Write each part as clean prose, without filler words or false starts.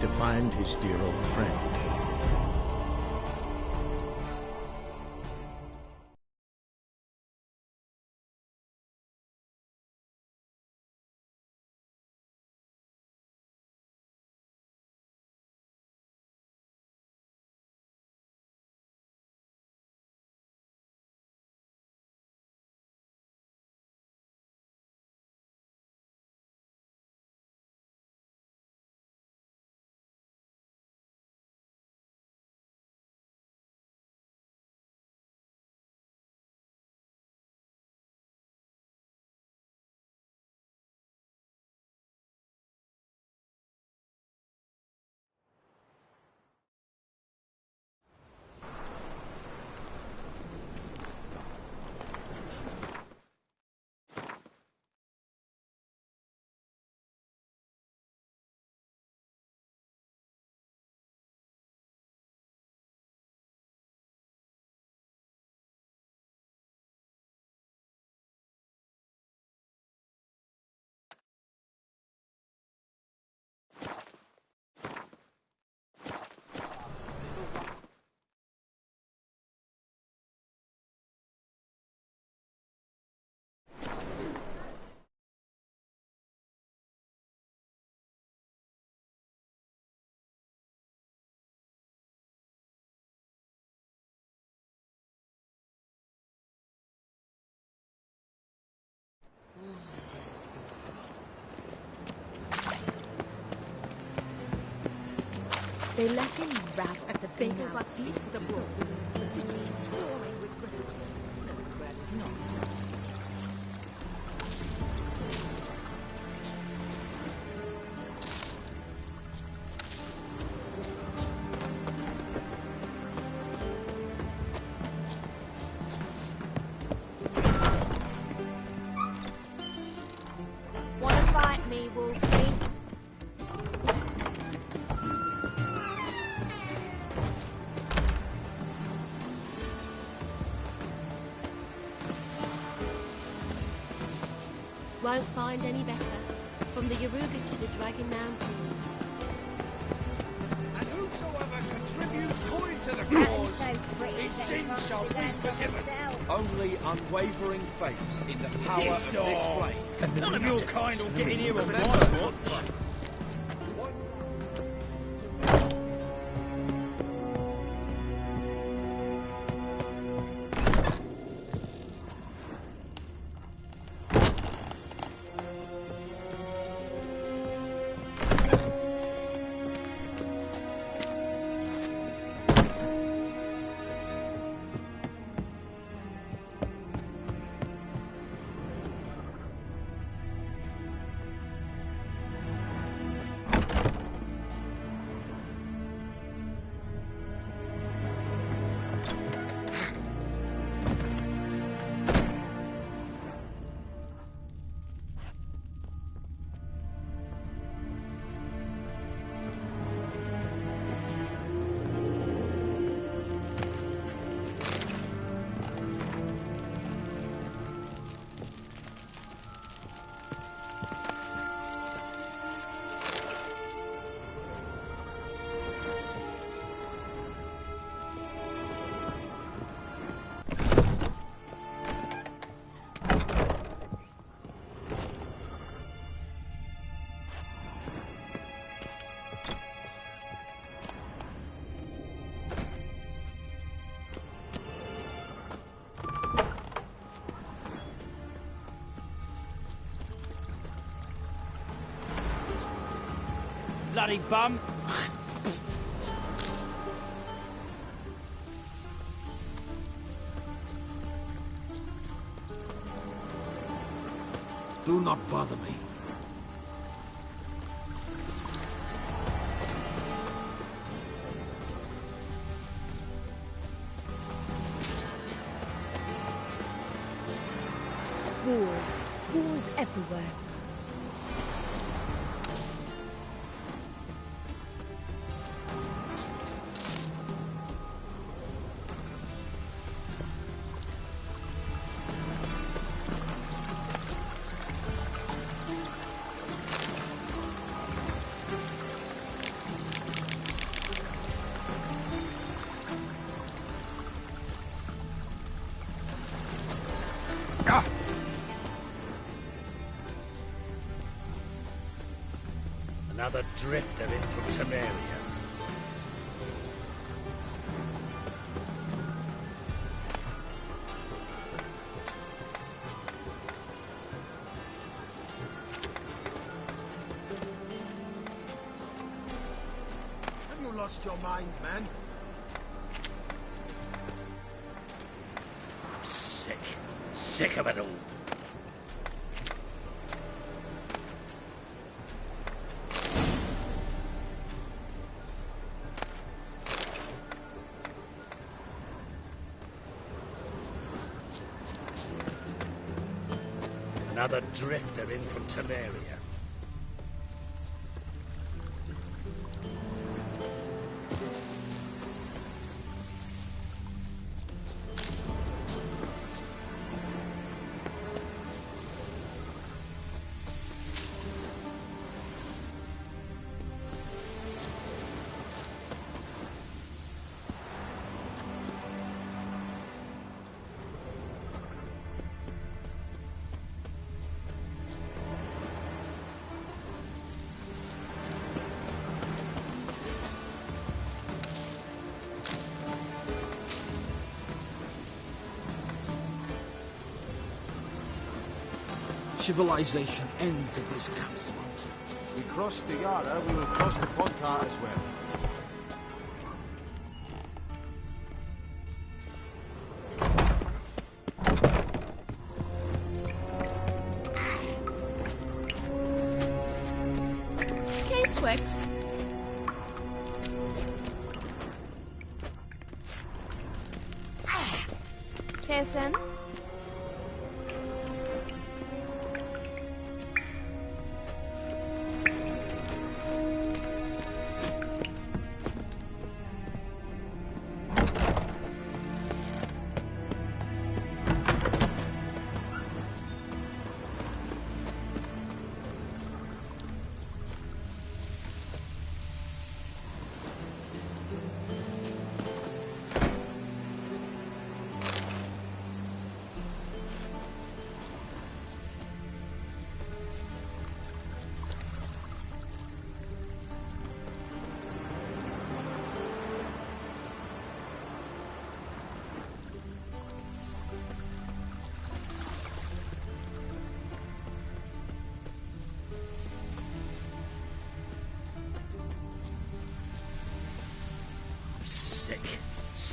to find his dear old friend. They let him rap at the bagel Baptiste abroad. The city is swarming with criminals. No, the crowd is not just. Wanna fight me, Wolfie? Won't find any better. From the Yaruga to the Dragon Mountains. And whosoever contributes coin to the cause, his sins shall be forgiven. Only unwavering faith in the power of this flame. None of your kind will get in here on my watch. Bloody bum! Do not bother me. Wars. Wars everywhere. Another drifter in from Temeria. Have you lost your mind, man? I'm sick. Sick of it all. Another drifter in from Temeria. Civilization ends at this council. We crossed the Yara, we will cross the Pontar as well. K-Swix. KSN.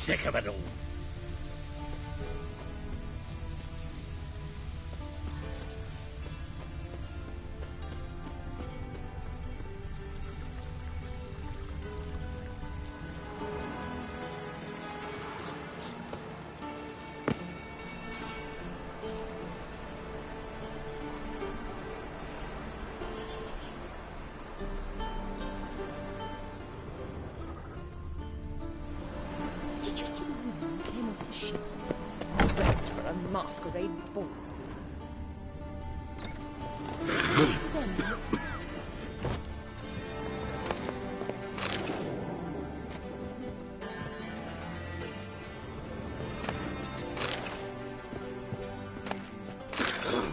Sick of it all. Masquerade ball.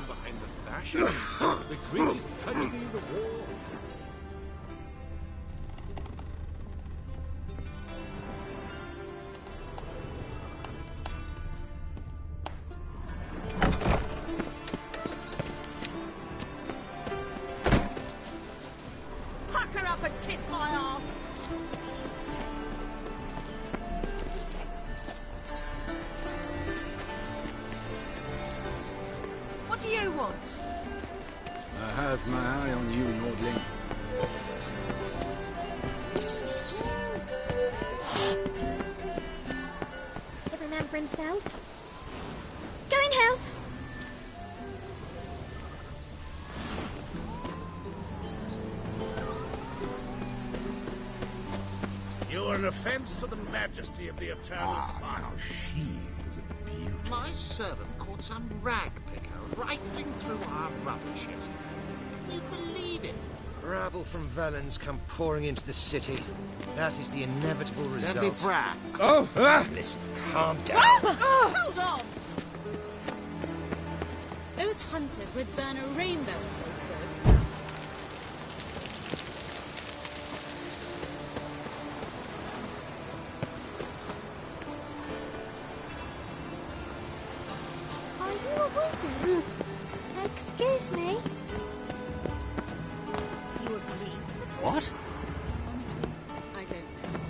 Behind the fashion, the greatest tragedy in the war. I have my eye on you, Nordling. Every man for himself. Going health. You are an offense to the majesty of the Eternal Fire. Now she is a beauty. My servant caught some rag picker rifling through our rubbish yesterday. Can you believe it? Rabble from Valens come pouring into the city. That is the inevitable result. Don't be brag. Oh! Listen, calm down. Hold on! Those hunters would burn a rainbow if they could. it? Excuse me? You agree? What? Honestly, I don't know.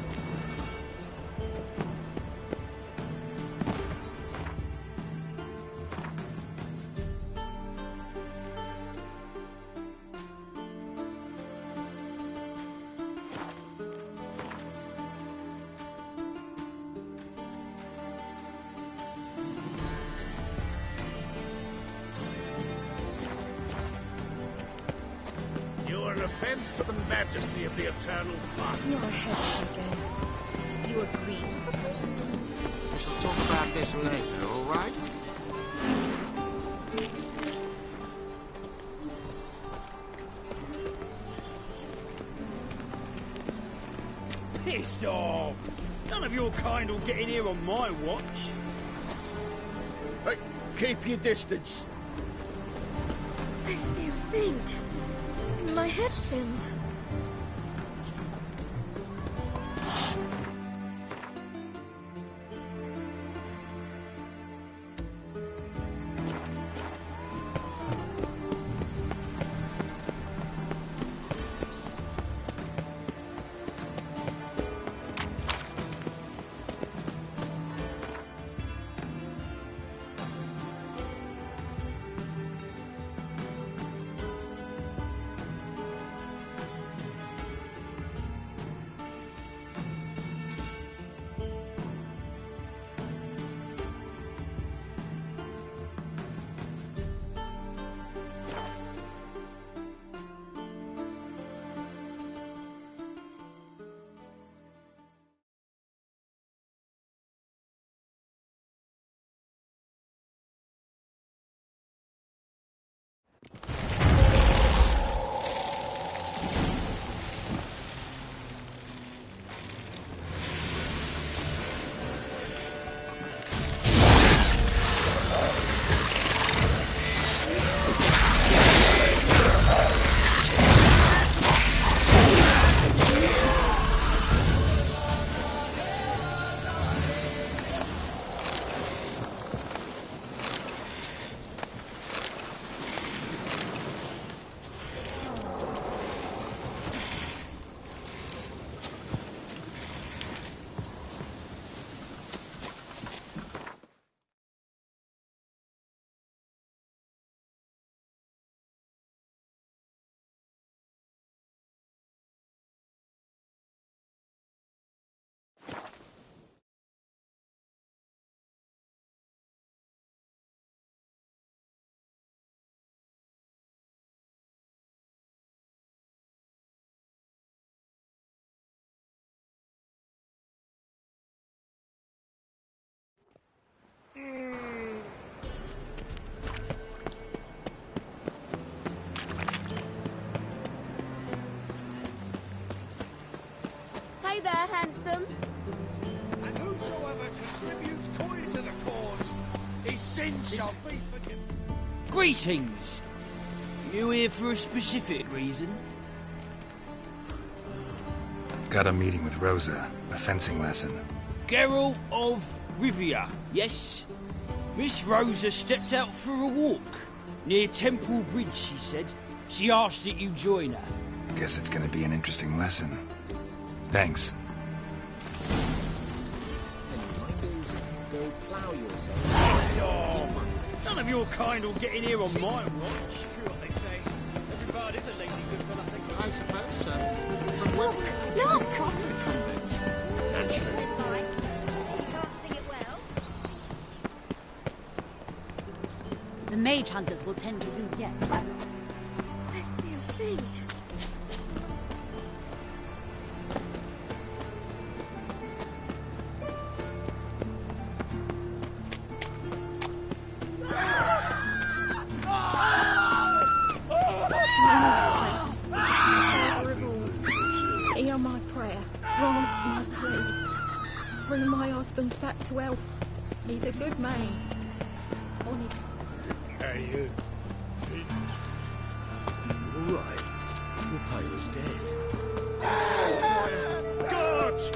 You're an offense to the majesty of the Eternal Fire. You're ahead again. You agree with the princess? We shall talk about this later, all right? Piss off! None of your kind will get in here on my watch. Hey, keep your distance. I feel faint. My head spins. Hey there, handsome. And whosoever contributes coin to the cause, his sins shall be forgiven. Greetings! You here for a specific reason? Got a meeting with Rosa. A fencing lesson. Geralt of Rivia, yes? Miss Rosa stepped out for a walk. Near Temple Bridge, she said. She asked that you join her. Guess it's gonna be an interesting lesson. Thanks. Piss off! None of your kind will get in here on my watch. True what they say. Every bard is a lazy good for nothing. I suppose so. From what Look! naturally. The mage hunters will tend to do yet. I feel faint. Hear my prayer, grant my plea. Bring my husband back to health. He's a good man. Honest. Hey, you. All right. You're pale as death. Guards!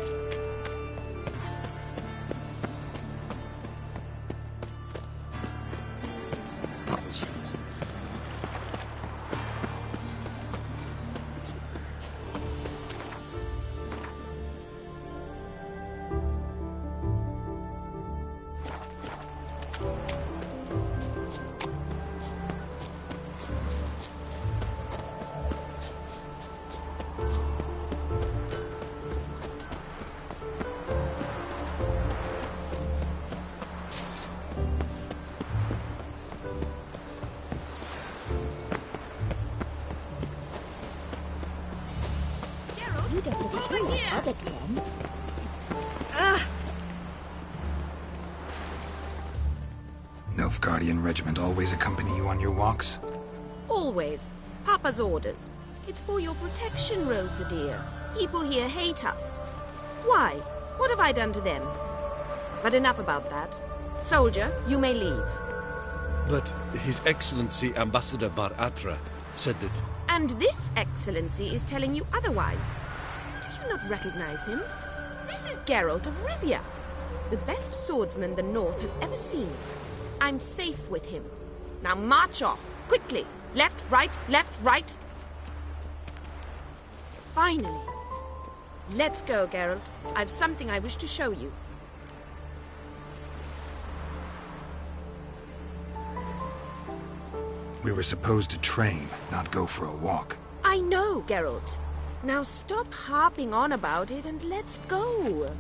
then. Nilfgaardian regiment always accompany you on your walks? Always. Papa's orders. It's for your protection, Rosa dear. People here hate us. Why? What have I done to them? But enough about that. Soldier, you may leave. But His Excellency Ambassador Var Atra said that... And this Excellency is telling you otherwise. Do you not recognize him? This is Geralt of Rivia, the best swordsman the North has ever seen. I'm safe with him. Now march off, quickly. Left, right, left, right. Finally. Let's go, Geralt. I've something I wish to show you. We were supposed to train, not go for a walk. I know, Geralt. Now stop harping on about it and let's go.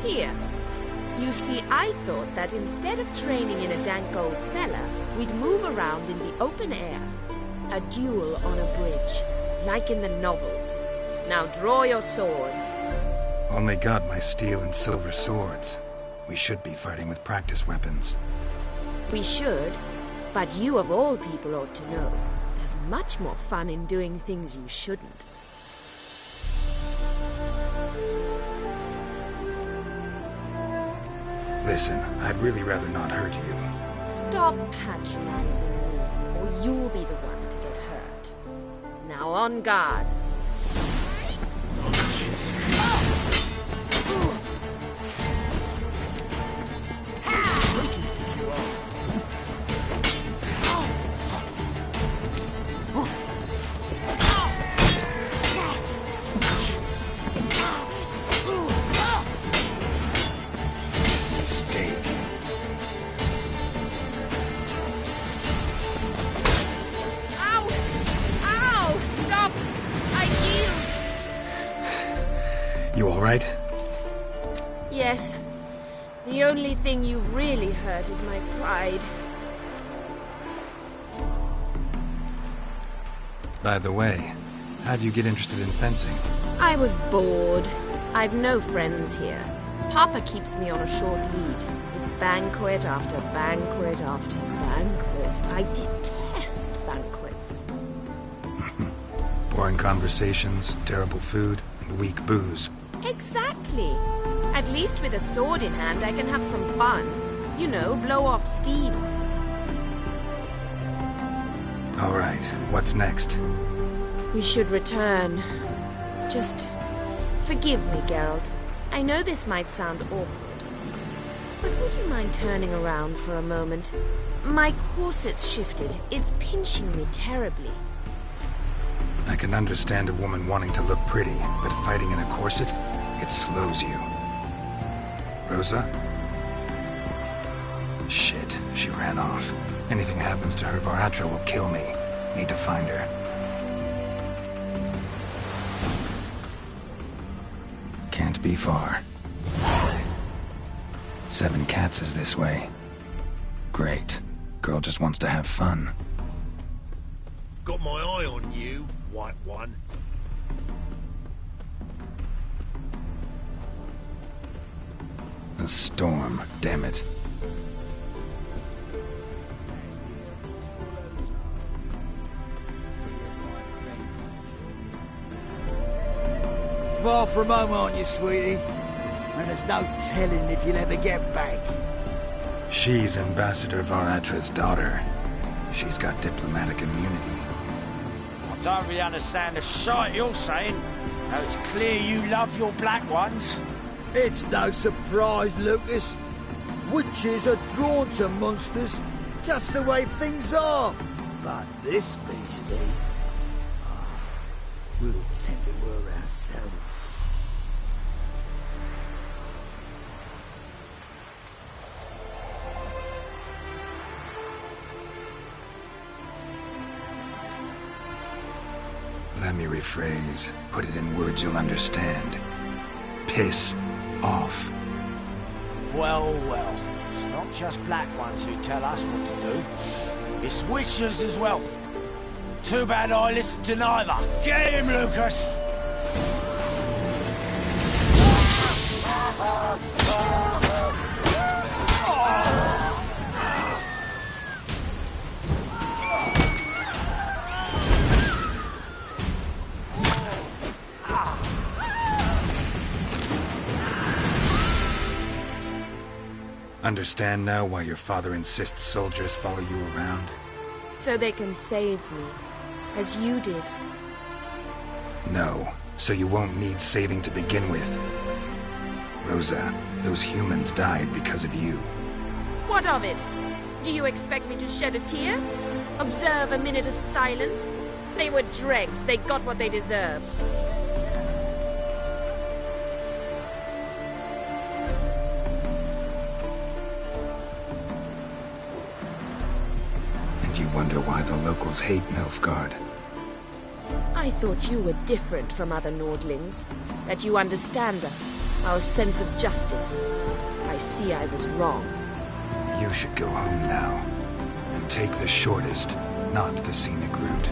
Here. You see, I thought that instead of training in a dank old cellar, we'd move around in the open air. A duel on a bridge, like in the novels. Now draw your sword. Only got my steel and silver swords. We should be fighting with practice weapons. We should, but you of all people ought to know. There's much more fun in doing things you shouldn't. Listen, I'd really rather not hurt you. Stop patronizing me, or you'll be the one to get hurt. Now on guard. You all right? Yes. The only thing you've really hurt is my pride. By the way, how'd you get interested in fencing? I was bored. I've no friends here. Papa keeps me on a short lead. It's banquet after banquet after banquet. I detest banquets. Boring conversations, terrible food, and weak booze. Exactly. At least with a sword in hand, I can have some fun. You know, blow off steam. All right, what's next? We should return. Just forgive me, Geralt. I know this might sound awkward, but would you mind turning around for a moment? My corset's shifted. It's pinching me terribly. I can understand a woman wanting to look pretty, but fighting in a corset, it slows you. Rosa? Shit, she ran off. Anything happens to her, Var Atra will kill me. Need to find her. Can't be far. 7 Cats is this way. Great. Girl just wants to have fun. Got my eye on you, white one. A storm, damn it. Far from home, aren't you, sweetie? And there's no telling if you'll ever get back. She's Ambassador Var-Atra's daughter. She's got diplomatic immunity. I don't really understand the shite you're saying. Now it's clear you love your black ones. It's no surprise, Lucas. Witches are drawn to monsters, just the way things are. But this beastie, we'll tend to her ourselves. Let me rephrase. Put it in words you'll understand. Piss off. Well, well. It's not just black ones who tell us what to do. It's witches as well. Too bad I listened to neither. Get him, Lucas! Understand now why your father insists soldiers follow you around? So they can save me, as you did. No, so you won't need saving to begin with. Rosa, those humans died because of you. What of it? Do you expect me to shed a tear? Observe a minute of silence? They were dregs. They got what they deserved. And you wonder why the locals hate Nilfgaard. I thought you were different from other Nordlings. That you understand us, our sense of justice. I see I was wrong. You should go home now. And take the shortest, not the scenic route.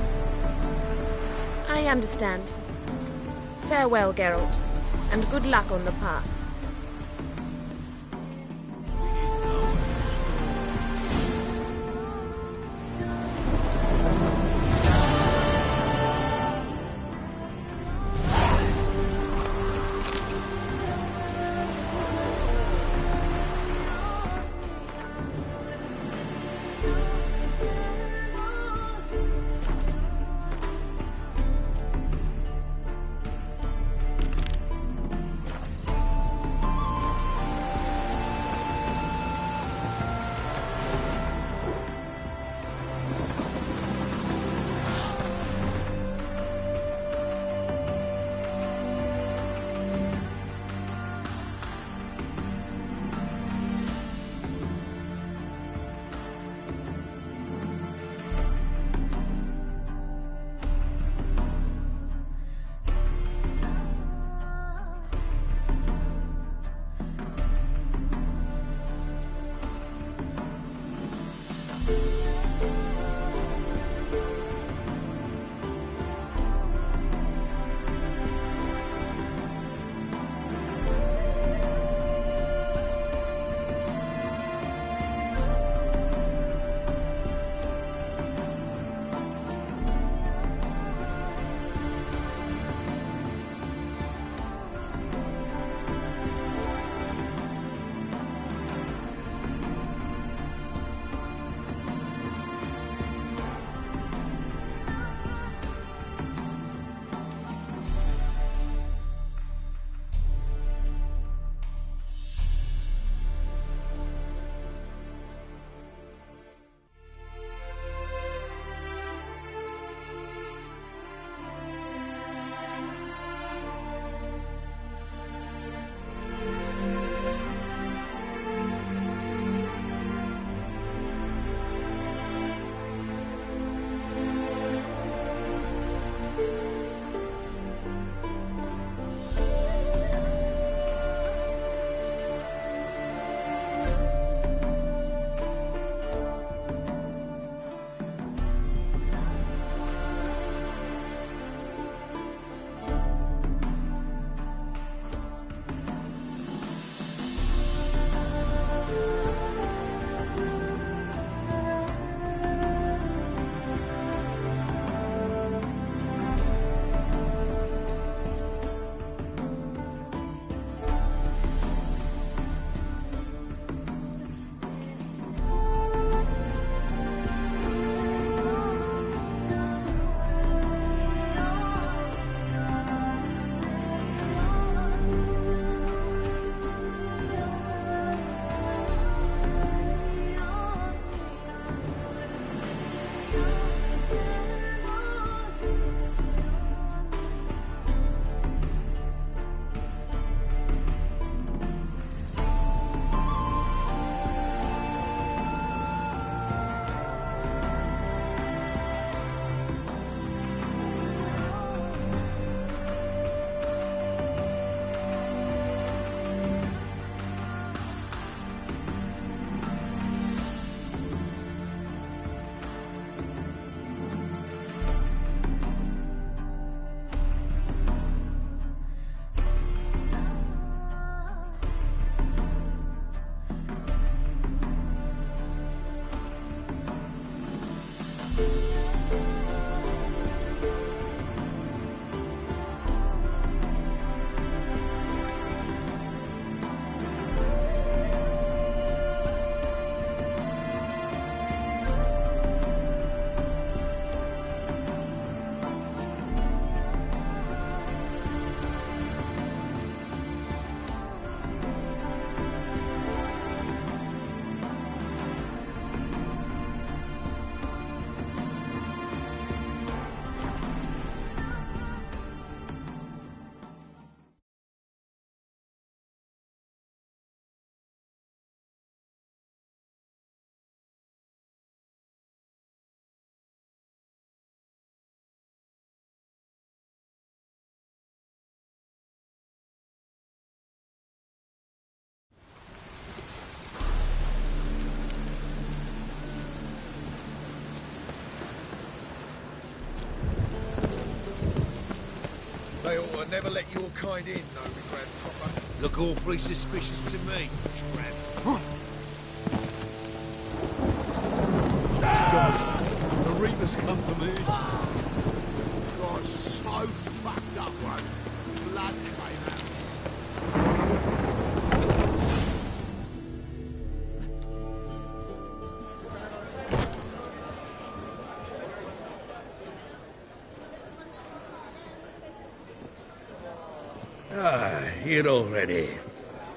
I understand. Farewell, Geralt. And good luck on the path. Thought I'd never let your kind in, no regret, Copper. Look awfully suspicious to me. God, the Reapers come for me. God, so fucked up one. Blood came out. Here already.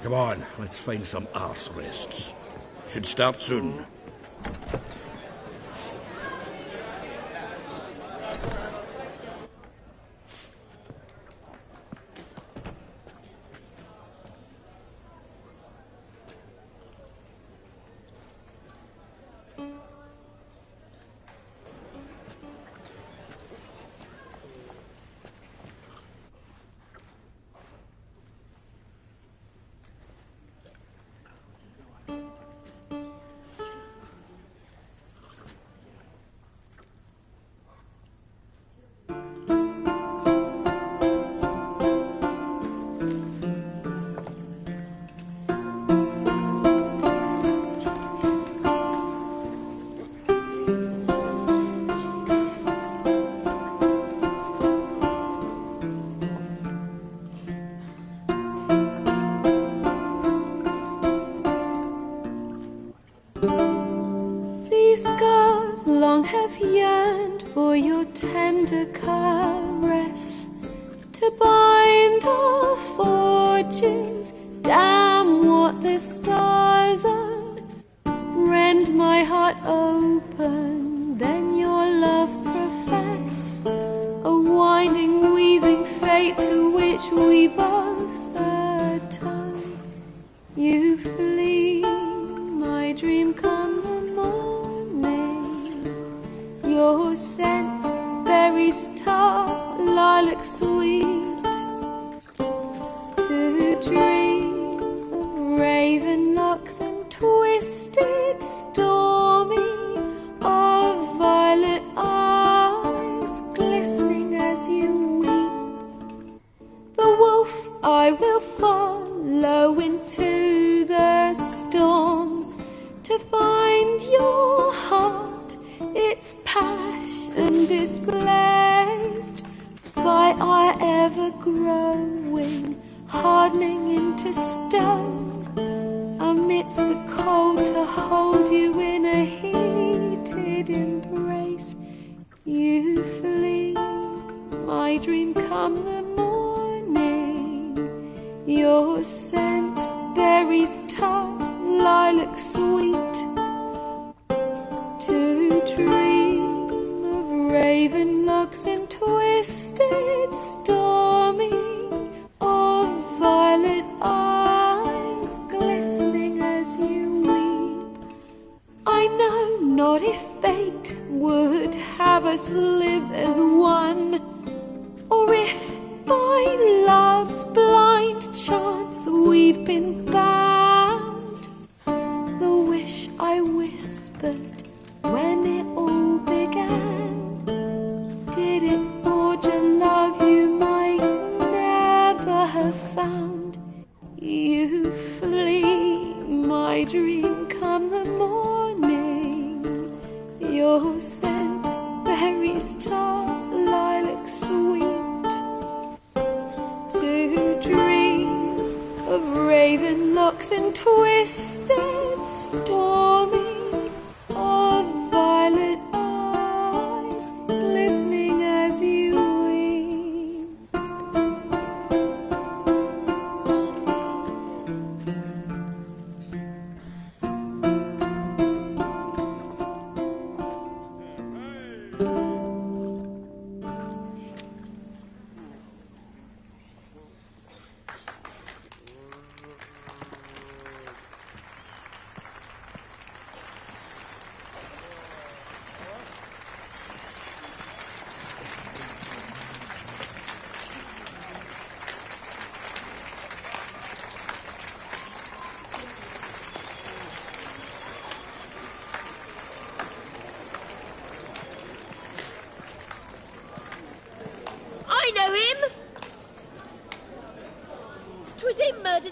Come on, let's find some arse rests. Should start soon. These scars long have yearned for your tender caress, to bind our fortunes. Damn what the stars are. Rend my heart open, then your love profess, a winding, weaving fate to which we both atone. You flee, my dream come the morning. Your scent, berries tart, lilac sweet. To dream of raven locks and twisted, stormy, of violet eyes glistening as you weep. The wolf I will follow into the storm, to find your heart, its passion displaced by our ever-growing, hardening into stone. Amidst the cold, to hold you in a heated embrace. You flee, my dream come the morning. Your scent, berries tart, lilac sweet. To dream of raven locks and twisted, stormy, of violet eyes glistening as you weep. I know not if fate would have us live as one, or if by love's blind chance we've been bound. The wish I whispered when it all began, did it forge a love you might never have found? You flee, my dream come the morning. Your scent, berries tart, lilac sweet. To dream of raven locks and twisted, stormy, of violet eyes glistening as you weep.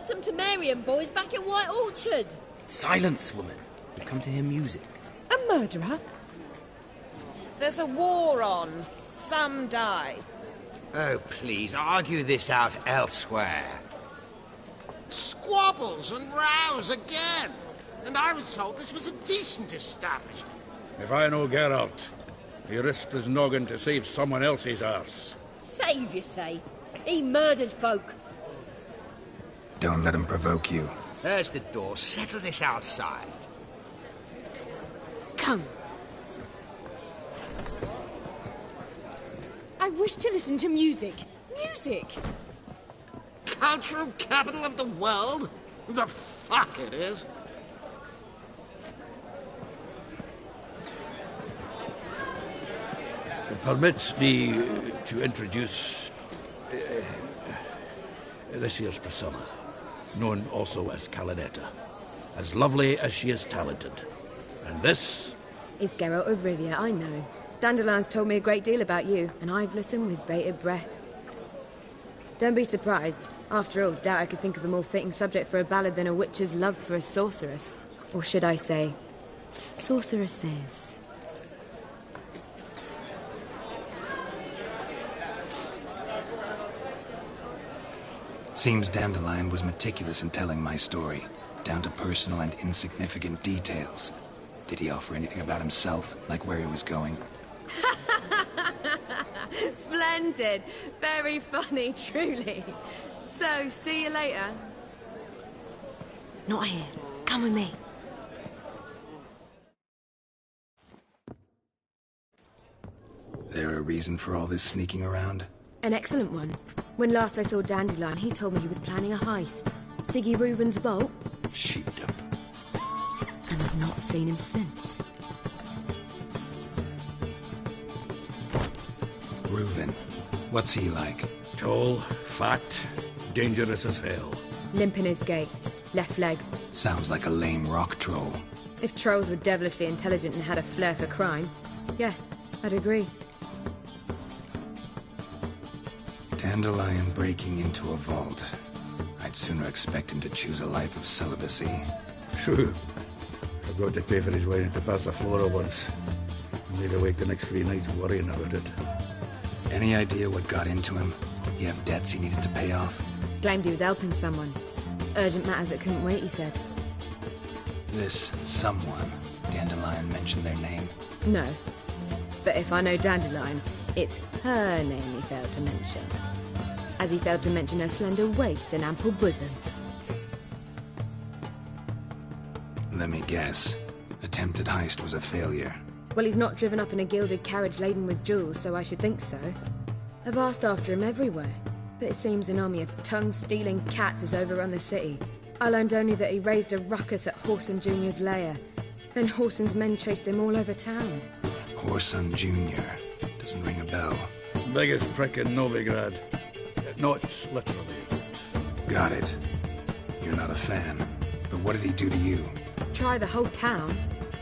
some Temerian boys back in White Orchard. Silence, woman. We've come to hear music. A murderer? There's a war on. Some die. Oh, please, argue this out elsewhere. Squabbles and rows again. And I was told this was a decent establishment. If I know Geralt, he risked his noggin to save someone else's arse. Save, you say? He murdered folk. Don't let him provoke you. There's the door. Settle this outside. Come. I wish to listen to music. Music! Cultural capital of the world? The fuck it is. Permits me to introduce this year's Priscilla, known also as Calinetta. As lovely as she is talented. And this is Geralt of Rivia, I know. Dandelion's told me a great deal about you, and I've listened with bated breath. Don't be surprised. After all, doubt I could think of a more fitting subject for a ballad than a witch's love for a sorceress. Or should I say, sorceresses. Seems Dandelion was meticulous in telling my story, down to personal and insignificant details. Did he offer anything about himself, like where he was going? Splendid. Very funny, truly. So, see you later. Not here. Come with me. There a reason for all this sneaking around? An excellent one. When last I saw Dandelion, he told me he was planning a heist. Siggy Reuven's vault. Sheepdip. And I've not seen him since. Reuven. What's he like? Tall, fat, dangerous as hell. Limp in his gait. Left leg. Sounds like a lame rock troll. If trolls were devilishly intelligent and had a flair for crime, yeah, I'd agree. Dandelion breaking into a vault. I'd sooner expect him to choose a life of celibacy. True. Forgot to pay for his way into Passiflora once. Laid awake the next 3 nights worrying about it. Any idea what got into him? He have debts he needed to pay off? Claimed he was helping someone. Urgent matter that couldn't wait, he said. This someone, Dandelion mentioned their name? No. But if I know Dandelion, it's her name he failed to mention. As he failed to mention her slender waist and ample bosom. Let me guess. Attempted heist was a failure. Well, he's not driven up in a gilded carriage laden with jewels, so I should think so. I've asked after him everywhere, but it seems an army of tongue-stealing cats has overrun the city. I learned only that he raised a ruckus at Whoreson Jr.'s lair. Then Whoreson's men chased him all over town. Whoreson Jr. Doesn't ring a bell. Biggest prick in Novigrad. Not literally. Got it. You're not a fan. But what did he do to you? Try the whole town.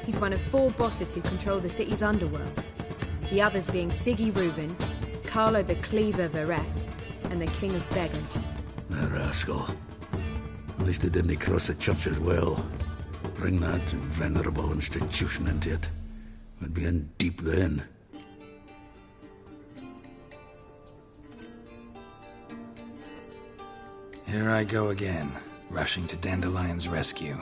He's one of 4 bosses who control the city's underworld. The others being Siggy Reuven, Carlo the Cleaver Varese, and the King of Beggars. The rascal. At least he didn't cross the church as well. Bring that venerable institution into it. We'd be in deep then. Here I go again, rushing to Dandelion's rescue.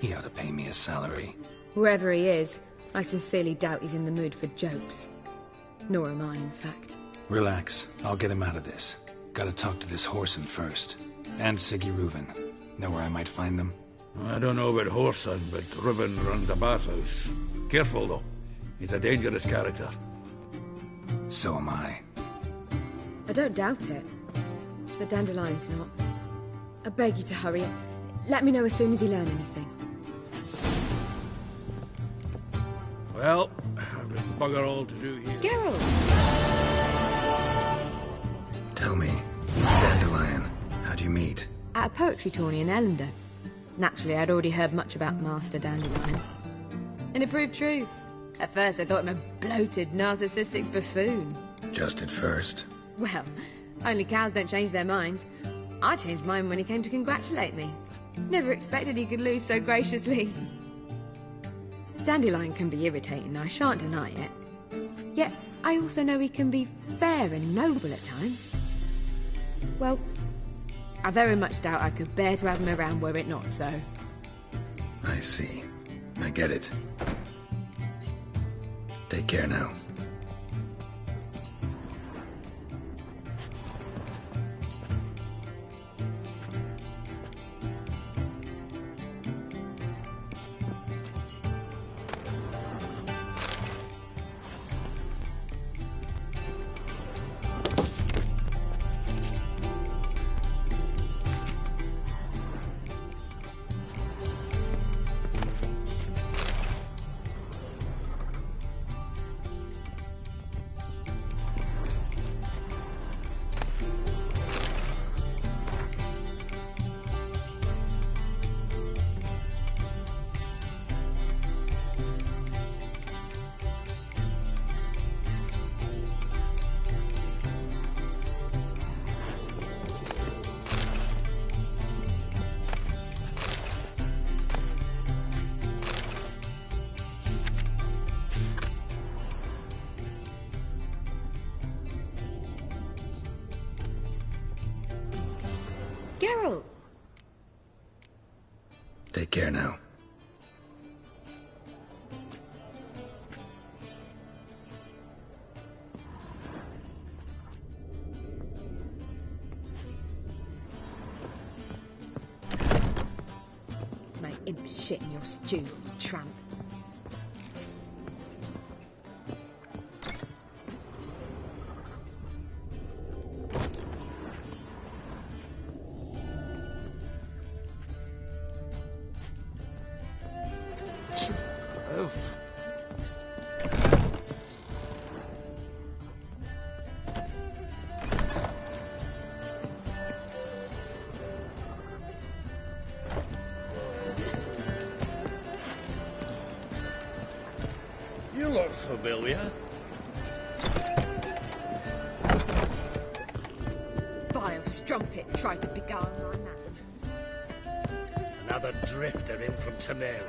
He ought to pay me a salary. Whoever he is, I sincerely doubt he's in the mood for jokes. Nor am I, in fact. Relax. I'll get him out of this. Gotta talk to this Whoreson first. And Siggy Reuven. Know where I might find them? I don't know about Whoreson, but Reuven runs a bathhouse. Careful, though. He's a dangerous character. So am I. I don't doubt it. But Dandelion's not. I beg you to hurry. Let me know as soon as you learn anything. Well, I've got bugger all to do here. Geralt! Tell me, Dandelion, how'd you meet? At a poetry tourney in Ellender. Naturally, I'd already heard much about Master Dandelion. And it proved true. At first, I thought him a bloated, narcissistic buffoon. Just at first. Well, only cows don't change their minds. I changed mine when he came to congratulate me. Never expected he could lose so graciously. Dandelion can be irritating, I shan't deny it. Yet, I also know he can be fair and noble at times. Well, I very much doubt I could bear to have him around were it not so. I see. I get it. Take care now. Geralt! Take care now. Make him shit in your stew, you tramp. You look familiar. Vile strumpet tried to beguile my man. Another drifter in from Temeria.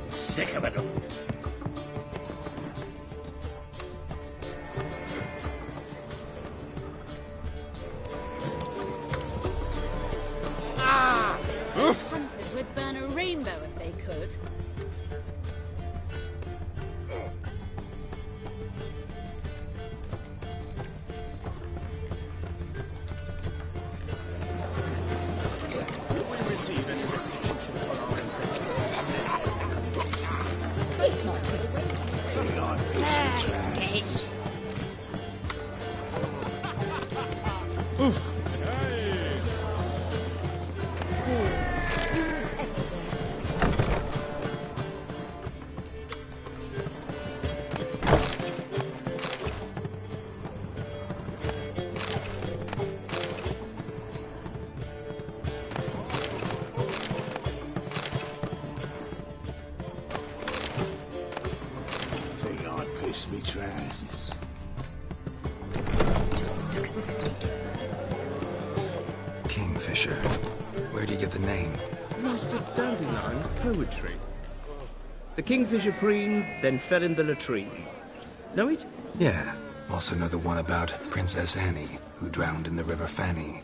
Sick of it all. Those hunters would burn a rainbow if they could. Kingfisher. Where do you get the name? Master Dandelion's poetry. The kingfisher preened, then fell in the latrine. Know it? Yeah. Also know the one about Princess Annie, who drowned in the River Fanny.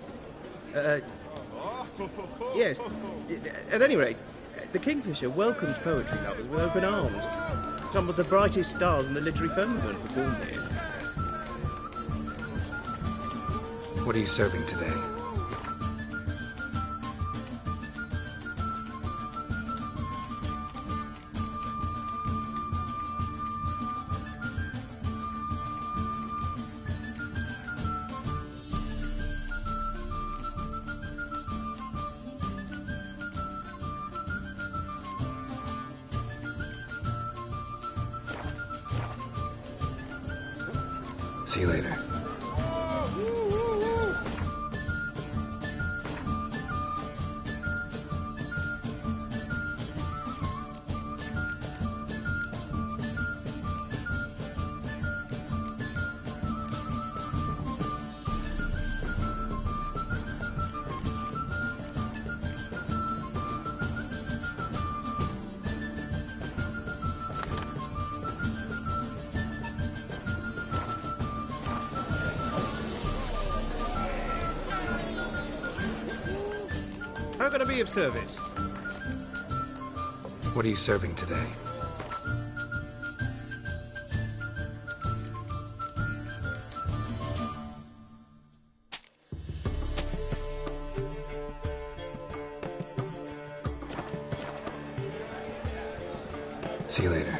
Yes. At any rate, the Kingfisher welcomes poetry lovers with open arms. Some of the brightest stars in the literary firmament perform there. What are you serving today? See you later. How can I be of service? What are you serving today? See you later.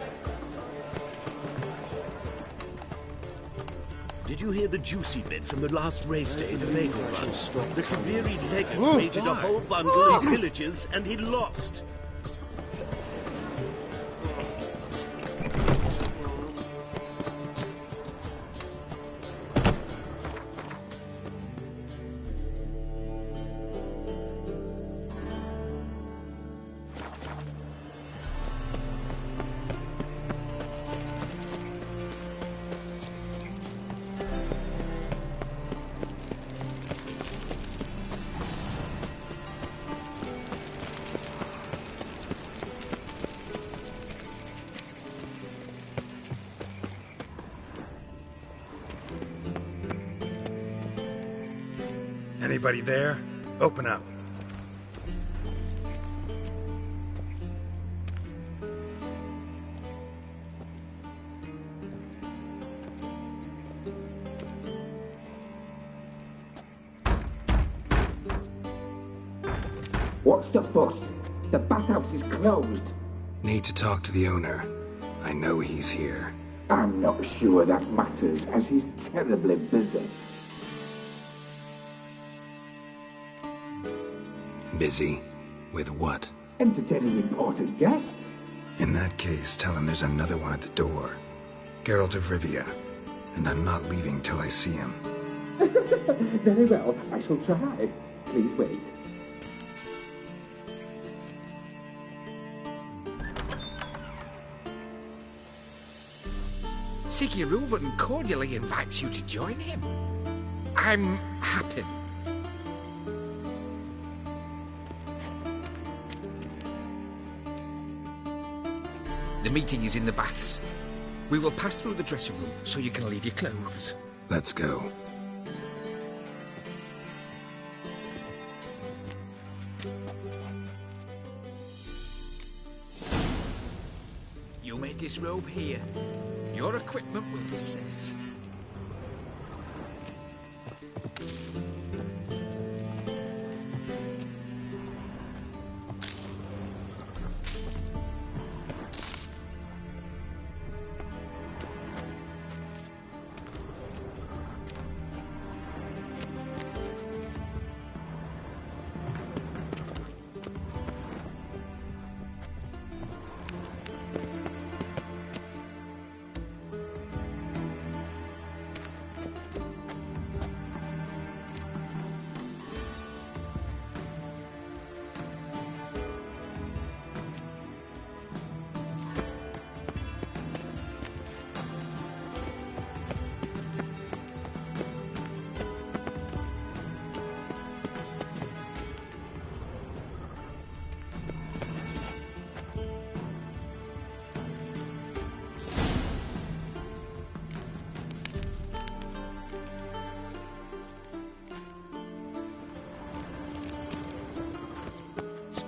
Did you hear the juicy bit from the last race day, the Vagal Run? The Kaviri legate raided a whole bundle of villages and he lost. Anybody there? Open up. What's the fuss? The bathhouse is closed. Need to talk to the owner. I know he's here. I'm not sure that matters, as he's terribly busy. Busy? With what? Entertaining important guests. In that case, tell him there's another one at the door. Geralt of Rivia. And I'm not leaving till I see him. Very well, I shall try. Please wait. Siggy Reuven cordially invites you to join him. I'm happy. The meeting is in the baths. We will pass through the dressing room so you can leave your clothes. Let's go. You may disrobe here. Your equipment will be safe.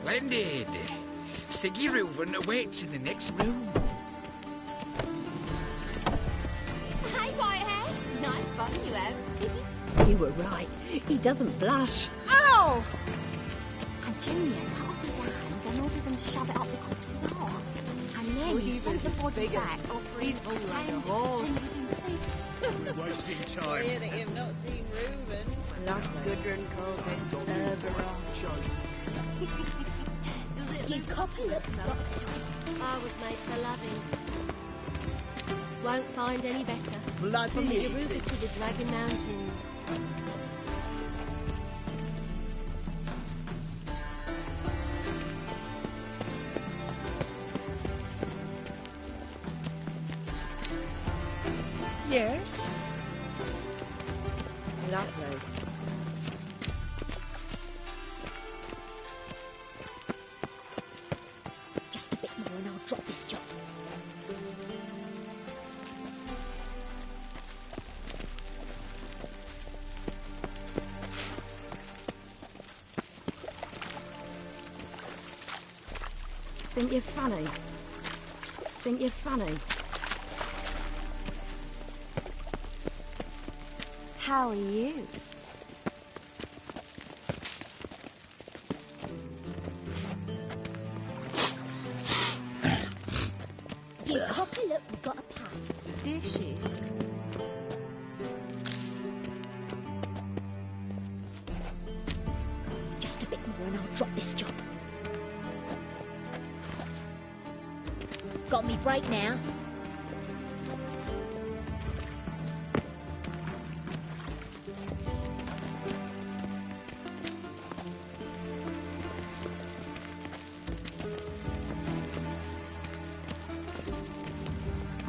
Splendid. Siggy Reuven awaits in the next room. Hey, Whitehead. Nice button you have. You were right. He doesn't blush. Ow! And Junior cut off his hand, then ordered them to shove it up the corpse's arse. And then he sends the body back, offering He's old like a hand horse. extended in place. We're wasting time. Clear that you've not seen Reuben. Gudrun calls it Oberon. Does it You copy it. I was made for loving. Won't find any better. Bloody From the easy. Iruga to the Dragon Mountains. Yes? Lovely. Just a bit more and I'll drop this job. Think you're funny? Think you're funny? How are you? You copy look, we've got a pack. Dishy. Just a bit more and I'll drop this job. Got me break now.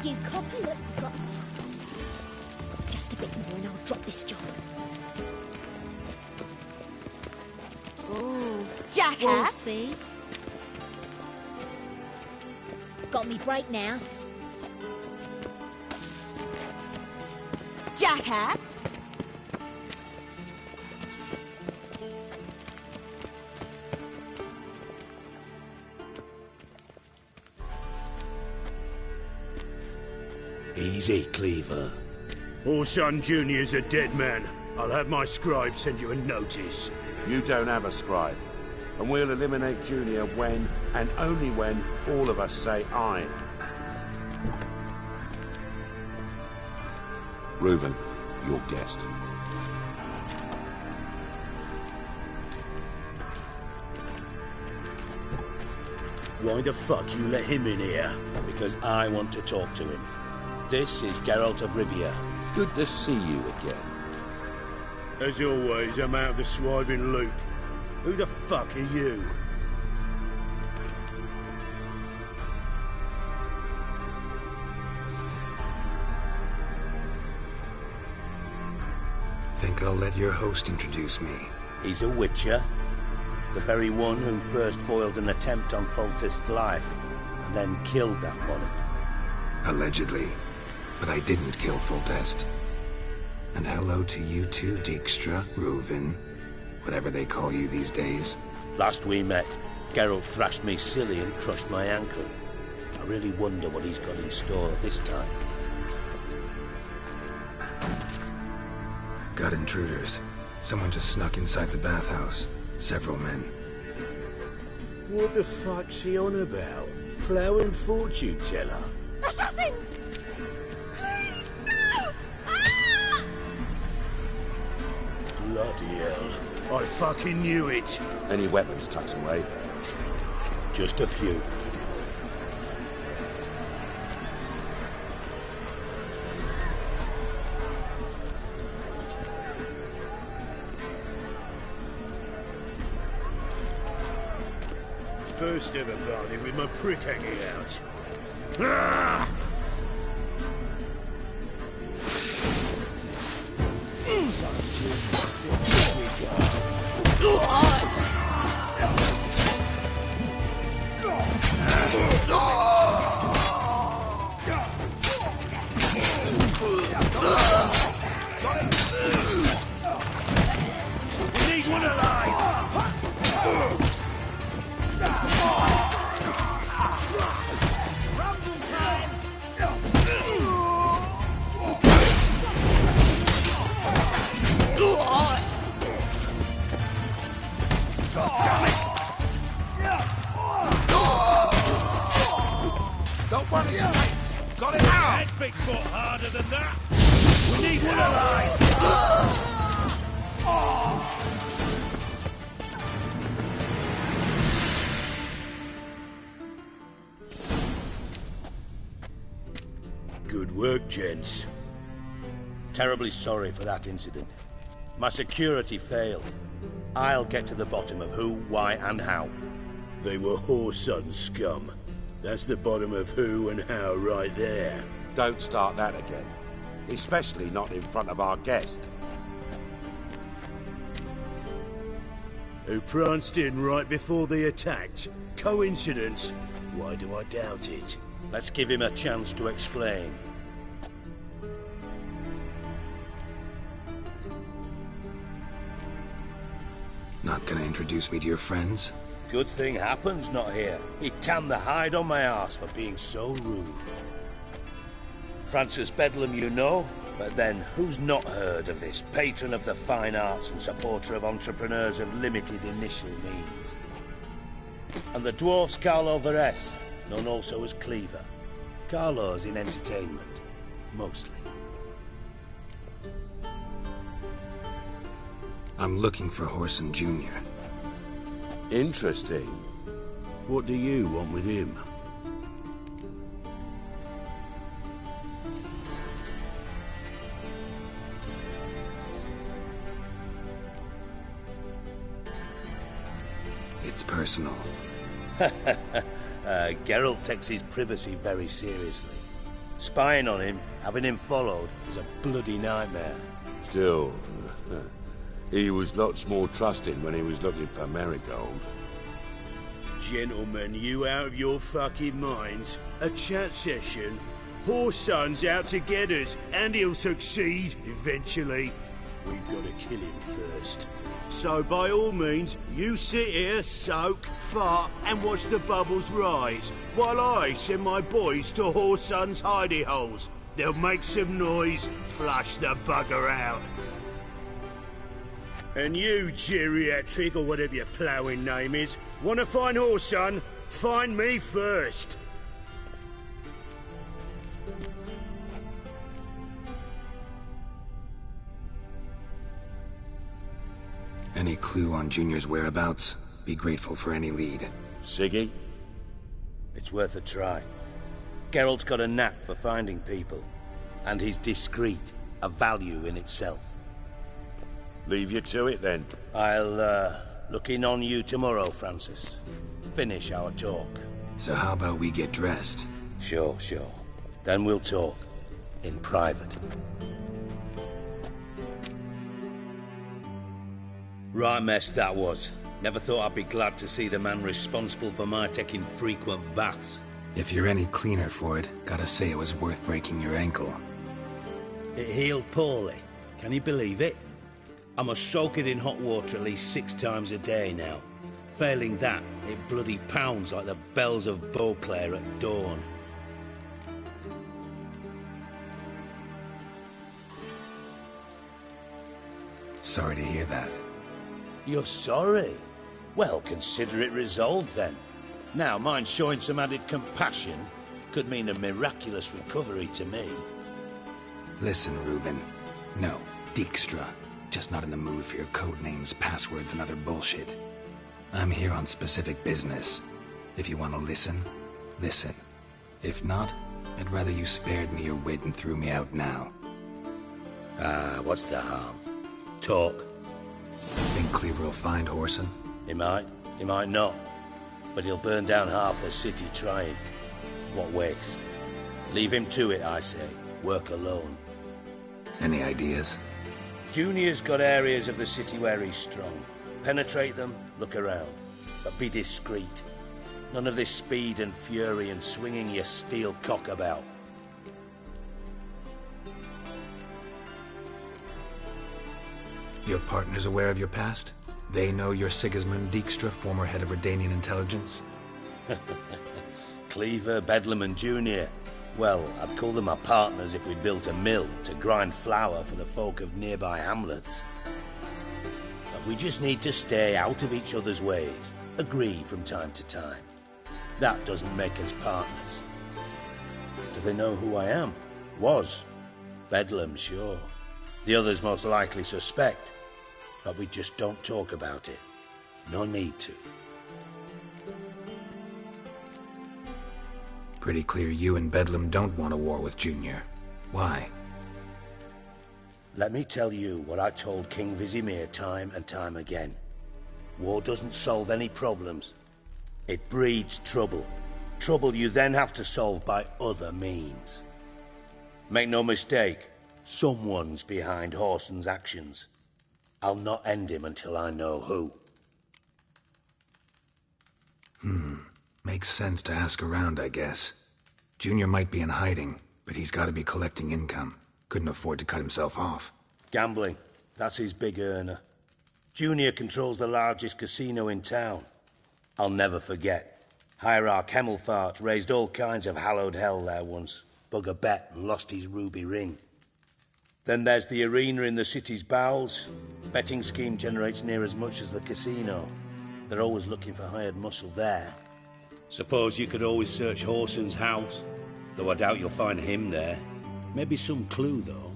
You copy look, we've got a pack. Just a bit more and I'll drop this job. Ooh. Jackass. We'll see. Got me break now. Jackass! Easy, Cleaver. Orson Jr.'s a dead man. I'll have my scribe send you a notice. You don't have a scribe. And we'll eliminate Junior when, and only when, all of us say aye. Reuven, your guest. Why the fuck you let him in here? Because I want to talk to him. This is Geralt of Rivia. Good to see you again. As always, I'm out of the swiving loop. Who the fuck are you? Think I'll let your host introduce me. He's a witcher. The very one who first foiled an attempt on Foltest's life, and then killed that monarch. Allegedly. But I didn't kill Foltest. And hello to you too, Dijkstra, Reuven, whatever they call you these days. Last we met, Geralt thrashed me silly and crushed my ankle. I really wonder what he's got in store this time. Got intruders. Someone just snuck inside the bathhouse. Several men. What the fuck's he on about? Ploughing fortune teller? Assassins! Please, no! Ah! Bloody hell. I fucking knew it. Any weapons tucked away? Just a few. First ever party with my prick hanging out. Ah! We need one alive! Rumble time! Don't worry, Snakes. Got it out! That big foot harder than that! We need one alive! Good work, gents. Terribly sorry for that incident. My security failed. I'll get to the bottom of who, why, and how. They were Whoreson scum. That's the bottom of who and how right there. Don't start that again. Especially not in front of our guest. Who pranced in right before they attacked. Coincidence? Why do I doubt it? Let's give him a chance to explain. Not gonna introduce me to your friends? Good thing Happen's not here. He'd tan the hide on my arse for being so rude. Francis Bedlam you know, but then who's not heard of this patron of the fine arts and supporter of entrepreneurs of limited initial means? And the dwarf's Carlo Veres, known also as Cleaver. Carlo's in entertainment, mostly. I'm looking for Whoreson Jr. Interesting. What do you want with him? It's personal. Geralt takes his privacy very seriously. Spying on him, having him followed, is a bloody nightmare. Still, he was lots more trusting when he was looking for Marigold. Gentlemen, you out of your fucking minds? A chat session? Whoreson's out to get us, and he'll succeed, eventually. We've got to kill him first. So by all means, you sit here, soak, fart, and watch the bubbles rise, while I send my boys to Whoreson's hidey holes. They'll make some noise, flush the bugger out. And you, geriatric, or whatever your ploughing name is, want to find Whoreson? Find me first. Any clue on Junior's whereabouts? Be grateful for any lead. Siggy? It's worth a try. Geralt's got a knack for finding people. And he's discreet, a value in itself. Leave you to it, then. I'll, look in on you tomorrow, Francis. Finish our talk. So how about we get dressed? Sure. Then we'll talk. In private. Right mess that was. Never thought I'd be glad to see the man responsible for my taking frequent baths. If you're any cleaner for it, gotta say it was worth breaking your ankle. It healed poorly. Can you believe it? I must soak it in hot water at least 6 times a day now. Failing that, it bloody pounds like the bells of Beauclair at dawn. Sorry to hear that. You're sorry? Well, consider it resolved then. Now, mine showing some added compassion could mean a miraculous recovery to me. Listen, Reuven. No, Dijkstra. Just not in the mood for your code names, passwords, and other bullshit. I'm here on specific business. If you want to listen, listen. If not, I'd rather you spared me your wit and threw me out now. What's the harm? Talk. Think Cleaver will find Whoreson? He might not. But he'll burn down half the city trying. What waste. Leave him to it, I say. Work alone. Any ideas? Junior's got areas of the city where he's strong. Penetrate them, look around. But be discreet. None of this speed and fury and swinging your steel cock about. Your partner's aware of your past? They know you're Sigismund Dijkstra, former head of Redanian intelligence? Cleaver, Bedlam and Junior. Well, I'd call them my partners if we'd built a mill to grind flour for the folk of nearby hamlets. But we just need to stay out of each other's ways, agree from time to time. That doesn't make us partners. Do they know who I am? Was. Bedlam, sure. The others most likely suspect. But we just don't talk about it. No need to. Pretty clear you and Bedlam don't want a war with Junior. Why? Let me tell you what I told King Vizimir time and time again. War doesn't solve any problems. It breeds trouble. Trouble you then have to solve by other means. Make no mistake, someone's behind Whoreson's actions. I'll not end him until I know who. Makes sense to ask around, I guess. Junior might be in hiding, but he's got to be collecting income. Couldn't afford to cut himself off. Gambling. That's his big earner. Junior controls the largest casino in town. I'll never forget. Hierarch Hemmelfart raised all kinds of hallowed hell there once. Bug a bet and lost his ruby ring. Then there's the arena in the city's bowels. Betting scheme generates near as much as the casino. They're always looking for hired muscle there. Suppose you could always search Whoreson's house, though I doubt you'll find him there. Maybe some clue, though.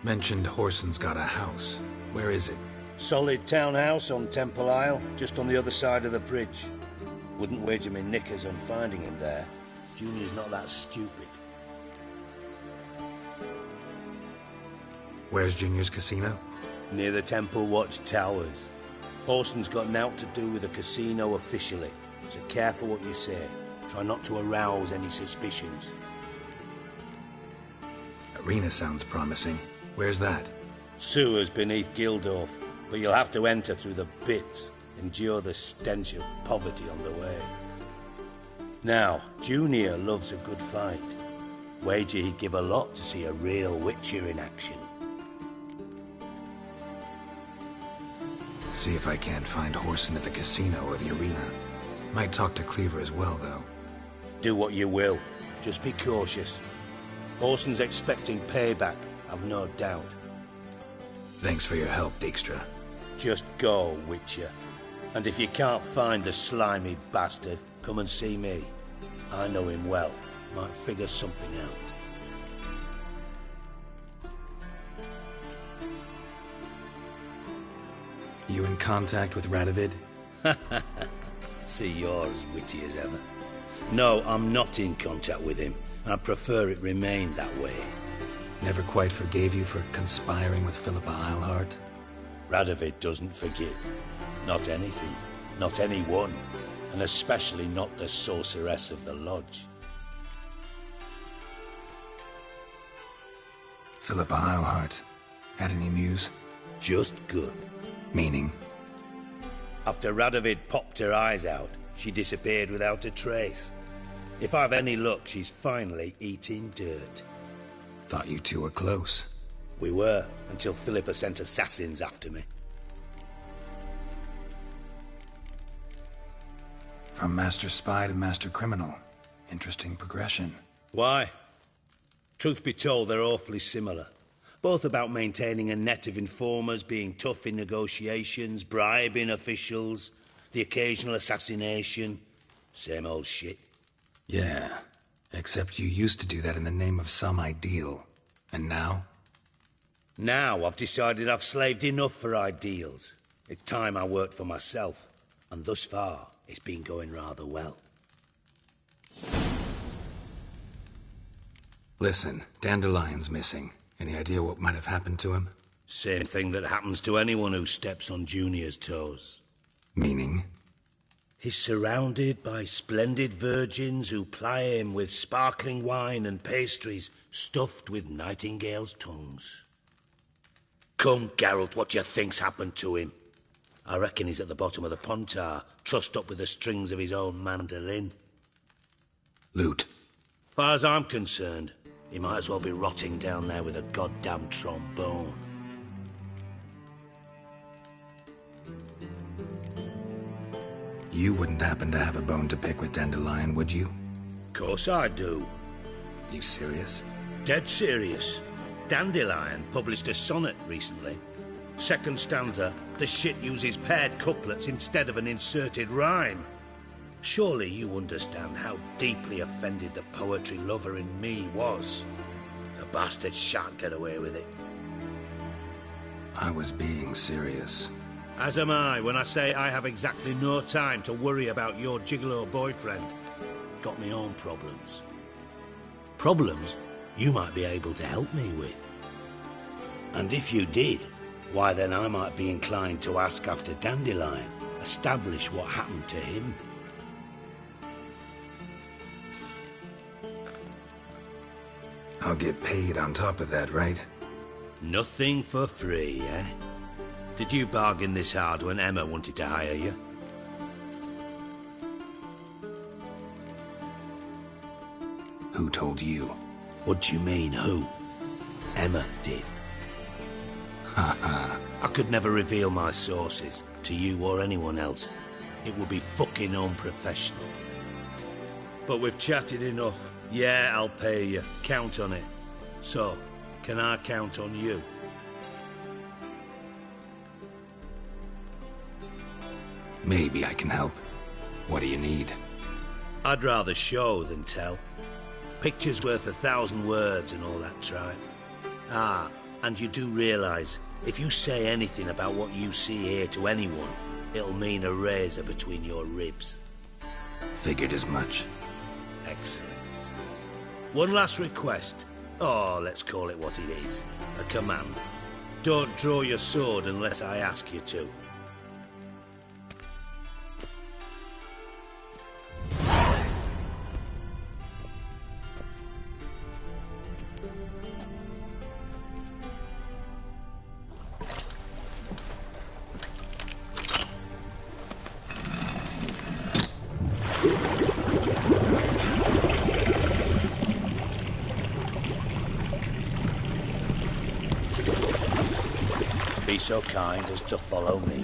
Mentioned Whoreson's got a house. Where is it? Solid townhouse on Temple Isle, just on the other side of the bridge. Wouldn't wager me knickers on finding him there. Junior's not that stupid. Where's Junior's casino? Near the Temple Watch Towers. Whoreson's got naught to do with the casino officially, so careful what you say. Try not to arouse any suspicions. Arena sounds promising. Where's that? Sewers beneath Gildorf, but you'll have to enter through the bits. Endure the stench of poverty on the way. Now, Junior loves a good fight. Wager he'd give a lot to see a real Witcher in action. See if I can't find Whoreson at the casino or the arena. Might talk to Cleaver as well, though. Do what you will. Just be cautious. Whoreson's expecting payback, I've no doubt. Thanks for your help, Dijkstra. Just go, Witcher. And if you can't find the slimy bastard, come and see me. I know him well. Might figure something out. You in contact with Radovid? See, you're as witty as ever. No, I'm not in contact with him. I prefer it remained that way. Never quite forgave you for conspiring with Philippa Eilhart? Radovid doesn't forgive. Not anything. Not anyone. And especially not the sorceress of the Lodge. Philippa Eilhart. Had any news? Just good. Meaning? After Radovid popped her eyes out, she disappeared without a trace. If I've any luck, she's finally eating dirt. Thought you two were close. We were, until Philippa sent assassins after me. From master spy to master criminal. Interesting progression. Why? Truth be told, they're awfully similar. Both about maintaining a net of informers, being tough in negotiations, bribing officials, the occasional assassination. Same old shit. Yeah, except you used to do that in the name of some ideal. And now? Now I've decided I've slaved enough for ideals. It's time I worked for myself. And thus far, it's been going rather well. Listen, Dandelion's missing. Any idea what might have happened to him? Same thing that happens to anyone who steps on Junior's toes. Meaning? He's surrounded by splendid virgins who ply him with sparkling wine and pastries stuffed with nightingales' tongues. Come, Geralt, what do you think's happened to him? I reckon he's at the bottom of the Pontar, trussed up with the strings of his own mandolin. Loot. Far as I'm concerned, he might as well be rotting down there with a goddamn trombone. You wouldn't happen to have a bone to pick with Dandelion, would you? Course I do. You serious? Dead serious. Dandelion published a sonnet recently. Second stanza, the shit uses paired couplets instead of an inserted rhyme. Surely you understand how deeply offended the poetry lover in me was. The bastard shan't get away with it. I was being serious. As am I when I say I have exactly no time to worry about your gigolo boyfriend. Got me own problems. Problems you might be able to help me with. And if you did, why then I might be inclined to ask after Dandelion, establish what happened to him. I'll get paid on top of that, right? Nothing for free, eh? Did you bargain this hard when Emma wanted to hire you? Who told you? What do you mean, who? Emma did. Haha. I could never reveal my sources to you or anyone else. It would be fucking unprofessional. But we've chatted enough. Yeah, I'll pay you. Count on it. So, can I count on you? Maybe I can help. What do you need? I'd rather show than tell. Picture's worth 1,000 words and all that tripe. Ah, and you do realise, if you say anything about what you see here to anyone, it'll mean a razor between your ribs. Figured as much. Excellent. One last request. Oh, let's call it what it is. A command. Don't draw your sword unless I ask you to. Be so kind as to follow me.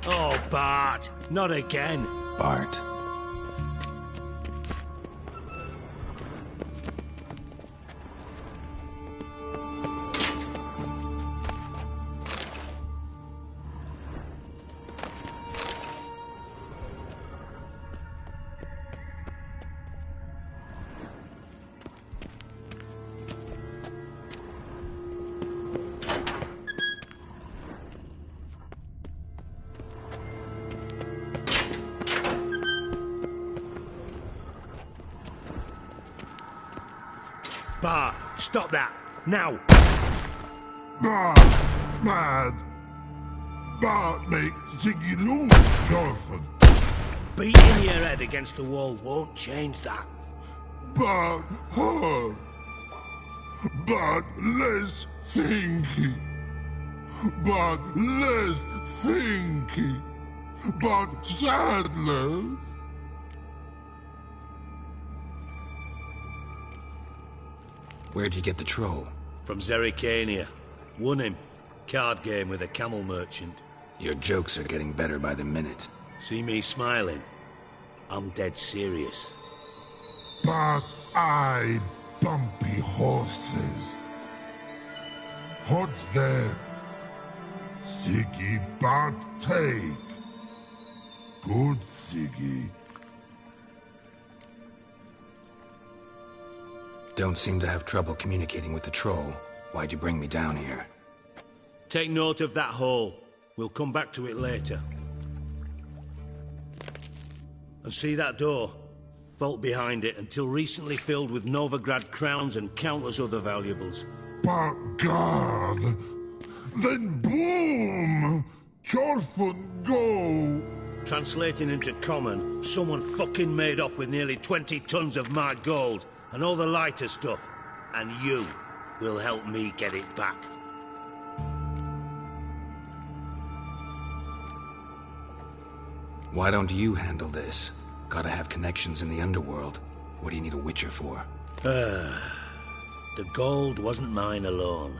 Oh, Bart, not again. Bart. Bart, stop that! Now! Bart, mad. Bart makes Ziggy lose, Jonathan. Beating your head against the wall won't change that. Bart, her. Bart, less thinky. Bart, less thinky. Bart, sadness. Where'd you get the troll? From Zerrikania. Won him. Card game with a camel merchant. Your jokes are getting better by the minute. See me smiling? I'm dead serious. But I bumpy horses. What's there? Siggy, but take. Good Siggy. Don't seem to have trouble communicating with the troll. Why'd you bring me down here? Take note of that hole. We'll come back to it later. And see that door? Vault behind it, until recently filled with Novigrad crowns and countless other valuables. But God! Then boom! Chorfun go! Translating into common, someone fucking made off with nearly 20 tons of my gold, and all the lighter stuff. And you will help me get it back. Why don't you handle this? Gotta have connections in the underworld. What do you need a Witcher for? The gold wasn't mine alone.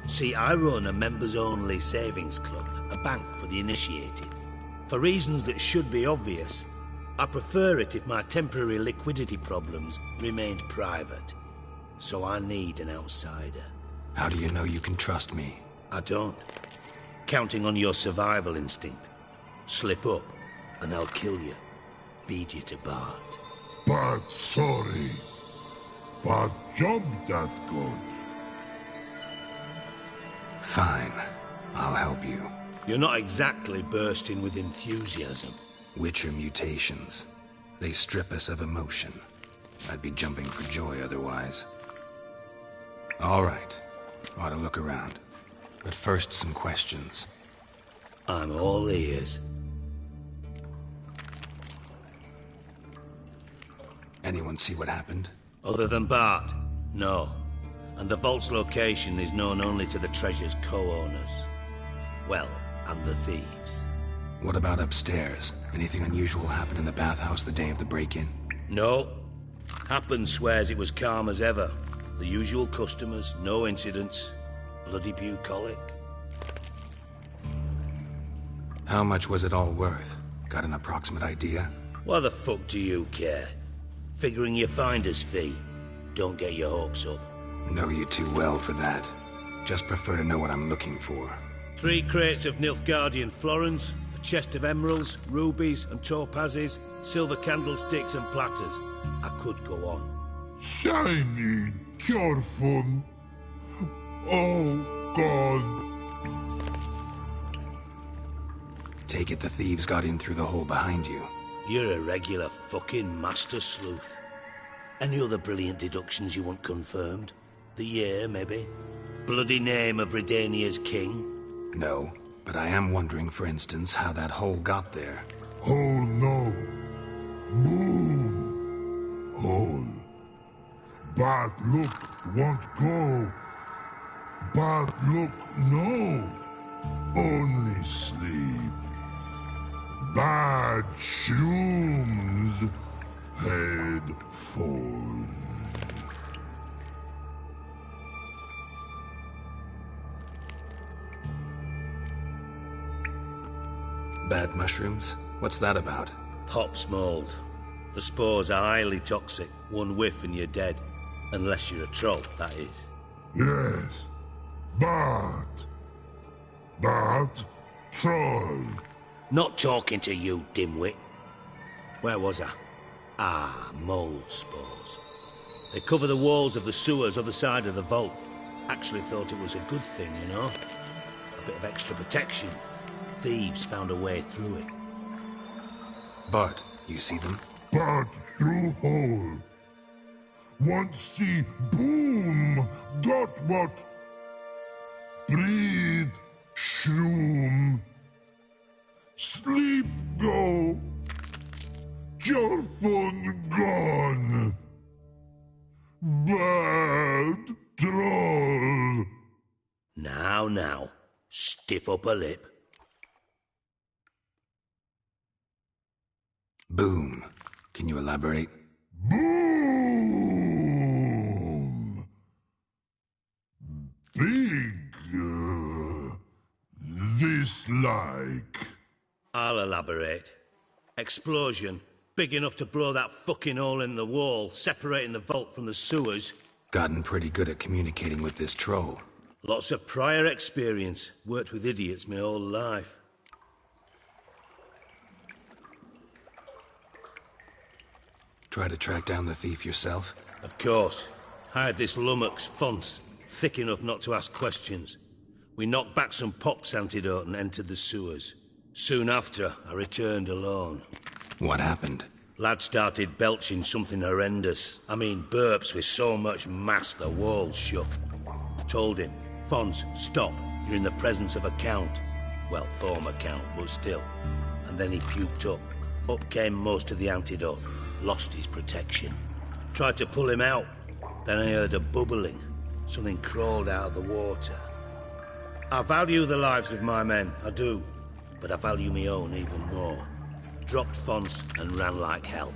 See, I run a members-only savings club, a bank for the initiated. For reasons that should be obvious, I prefer it if my temporary liquidity problems remained private. So I need an outsider. How do you know you can trust me? I don't. Counting on your survival instinct. Slip up, and I'll kill you. Feed you to Bart. But sorry. But job that good. Fine. I'll help you. You're not exactly bursting with enthusiasm. Witcher mutations. They strip us of emotion. I'd be jumping for joy otherwise. All right. Ought to look around. But first, some questions. I'm all ears. Anyone see what happened? Other than Bart? No. And the vault's location is known only to the treasure's co-owners. Well, and the thieves. What about upstairs? Anything unusual happen in the bathhouse the day of the break-in? No. Happen swears it was calm as ever. The usual customers, no incidents. Bloody bucolic. How much was it all worth? Got an approximate idea? Why the fuck do you care? Figuring your finder's fee. Don't get your hopes up. Know you too well for that. Just prefer to know what I'm looking for. 3 crates of Nilfgaardian florins, a chest of emeralds, rubies and topazes, silver candlesticks and platters. I could go on. Shiny Chorfun. Oh, God. Take it the thieves got in through the hole behind you. You're a regular fucking master sleuth. Any other brilliant deductions you want confirmed? The year, maybe? Bloody name of Redania's king? No, but I am wondering, for instance, how that hole got there. Hole no. Boom. Hole. But look won't go. But look no. Only sleep. Bad shrooms. Head falls. Bad mushrooms? What's that about? Pop's mold. The spores are highly toxic. One whiff and you're dead. Unless you're a troll, that is. Yes. But troll. Not talking to you, dimwit. Where was I? Ah, mold spores. They cover the walls of the sewers other side of the vault. Actually thought it was a good thing, you know? A bit of extra protection. Thieves found a way through it. Bart, you see them? But through hole. Want see boom. Got what? Breathe. Shroom. Sleep go. Chorfun gone. Bad troll. Now. Stiff up a lip. Boom. Can you elaborate? Boom. Big. This like. I'll elaborate. Explosion. Big enough to blow that fucking hole in the wall, separating the vault from the sewers. Gotten pretty good at communicating with this troll. Lots of prior experience. Worked with idiots my whole life. Try to track down the thief yourself? Of course. Hired this lummox, Fons, thick enough not to ask questions. We knocked back some pox antidote and entered the sewers. Soon after, I returned alone. What happened? Lad started belching something horrendous. I mean, burps with so much mass the walls shook. Told him, Fons, stop. You're in the presence of a count. Well, former count, but still. And then he puked up. Up came most of the antidote. Lost his protection. Tried to pull him out. Then I heard a bubbling. Something crawled out of the water. I value the lives of my men, I do. But I value my own even more. Dropped Fons and ran like hell.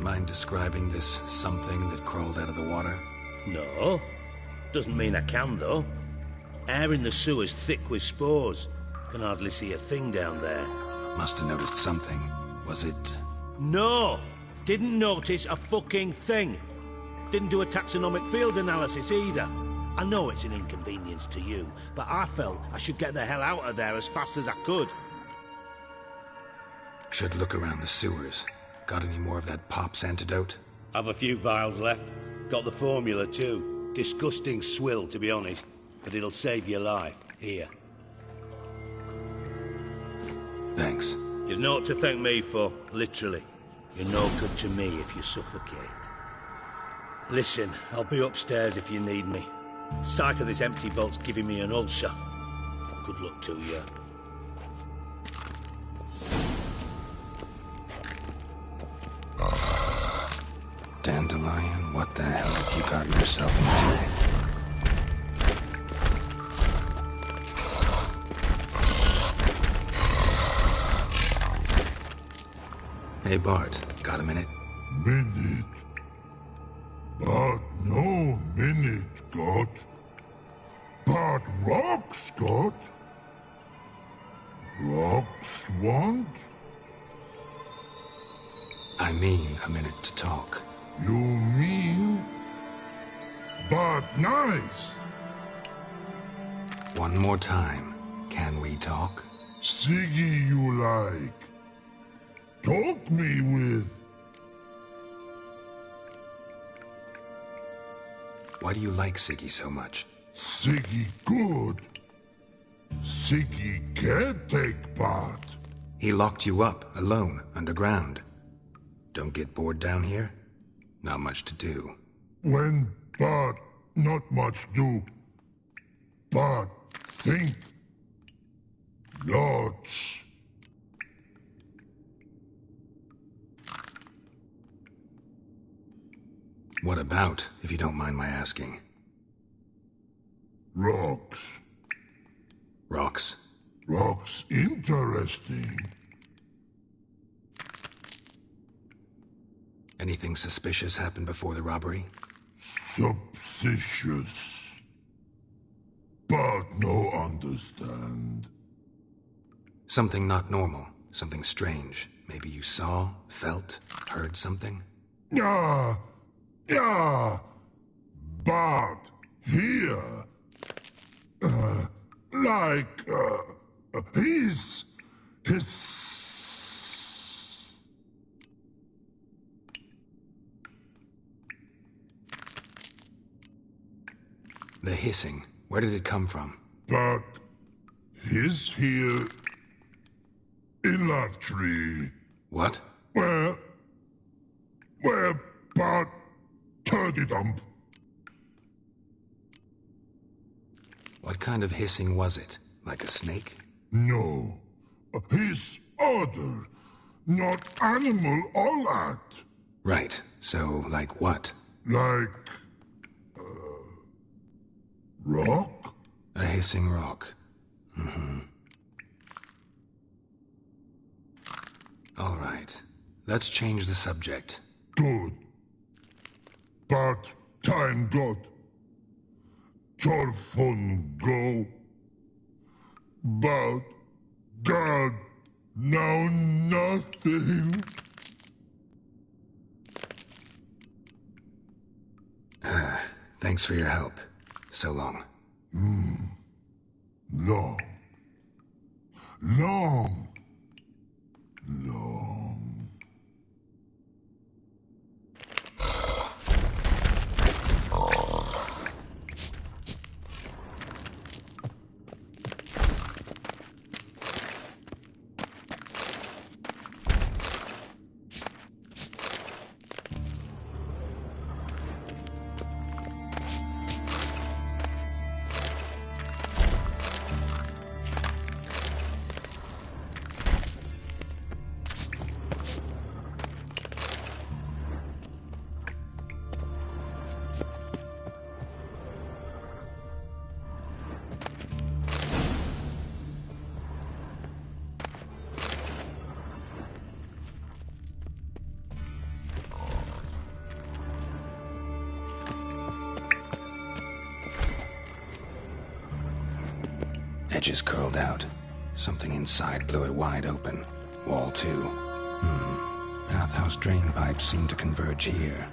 Mind describing this something that crawled out of the water? No. Doesn't mean I can, though. Air in the sewer's thick with spores. Can hardly see a thing down there. Must have noticed something. Was it... No! Didn't notice a fucking thing. Didn't do a taxonomic field analysis either. I know it's an inconvenience to you, but I felt I should get the hell out of there as fast as I could. Should look around the sewers. Got any more of that Pop's antidote? I've a few vials left. Got the formula too. Disgusting swill, to be honest. But it'll save your life. Here. Thanks. You've naught to thank me for, literally. You're no good to me if you suffocate. Listen, I'll be upstairs if you need me. Sight of this empty vault's giving me an ulcer. Good luck to you. Dandelion, what the hell have you gotten yourself into? Hey, Bart, got a minute? Minute? But no minute, got. But rocks, got. Rocks want? I mean a minute to talk. You mean? But nice. One more time. Can we talk? Siggy you like. Talk me with. Why do you like Siggy so much? Siggy good. Siggy can't take part. He locked you up, alone, underground. Don't get bored down here? Not much to do. When but not much do. But think. Lots. What about, if you don't mind my asking? Rocks. Rocks? Rocks interesting. Anything suspicious happened before the robbery? Suspicious. But no understand. Something not normal. Something strange. Maybe you saw, felt, heard something? Yeah. But here, his. The hissing. Where did it come from? But his here in Love Tree. What? Where but turdy dump. What kind of hissing was it? Like a snake? No. His other. Not animal all that. Right. So, like what? Like... rock? A hissing rock. Mm-hmm. All right. Let's change the subject. Good. But time got. Torfun go. But God, now nothing. Thanks for your help. So long. Long. Long. Long. Edges curled out. Something inside blew it wide open. Wall 2. Bathhouse drain pipes seem to converge here.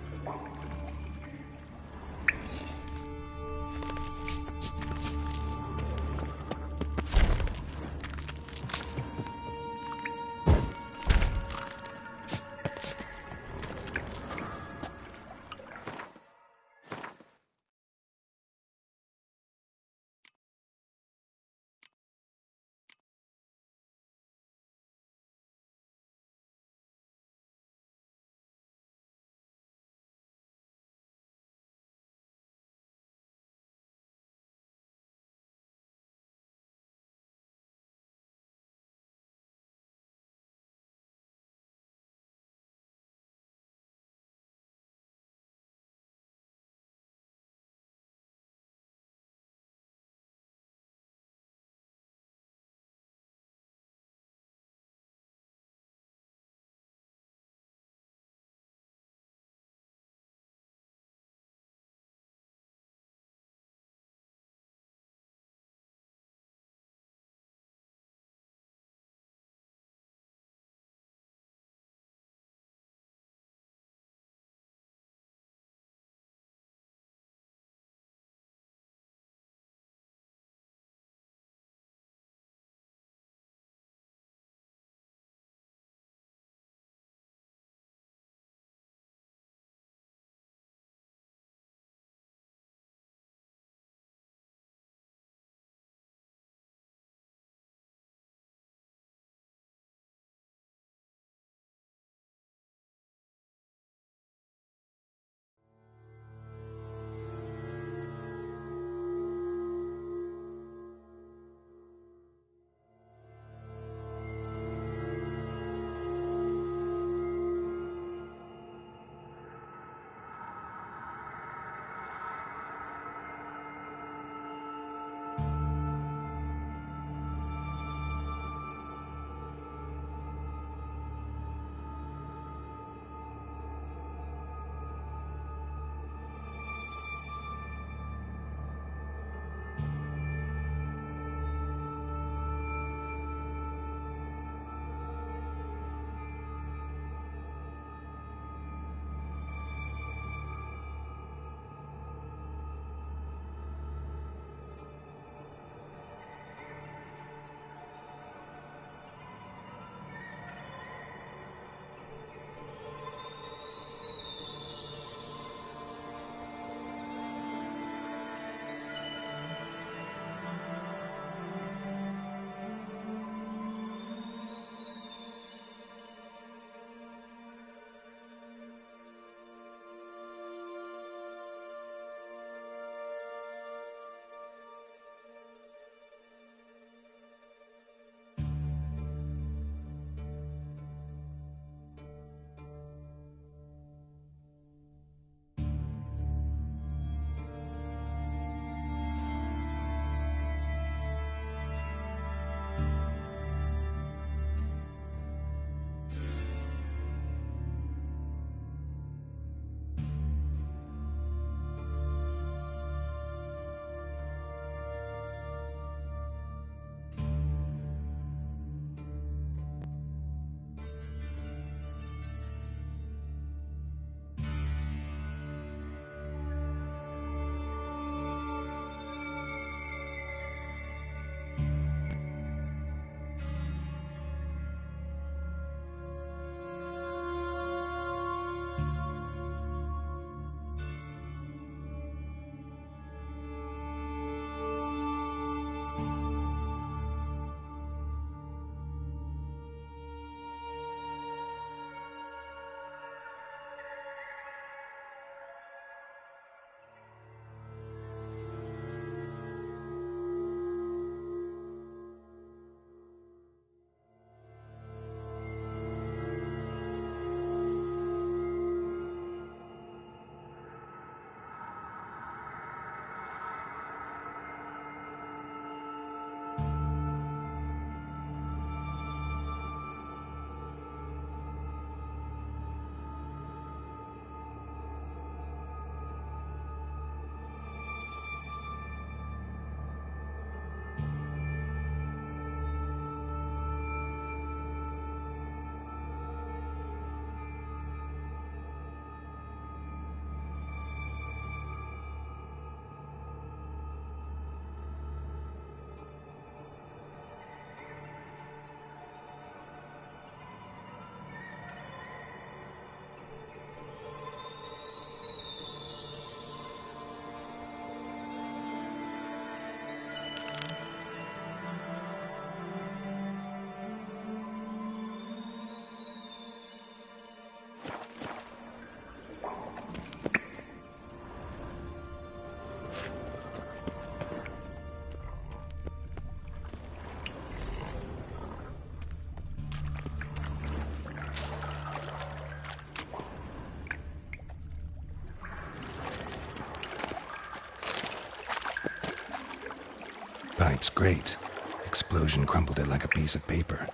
pipe's great. Explosion crumpled it like a piece of paper.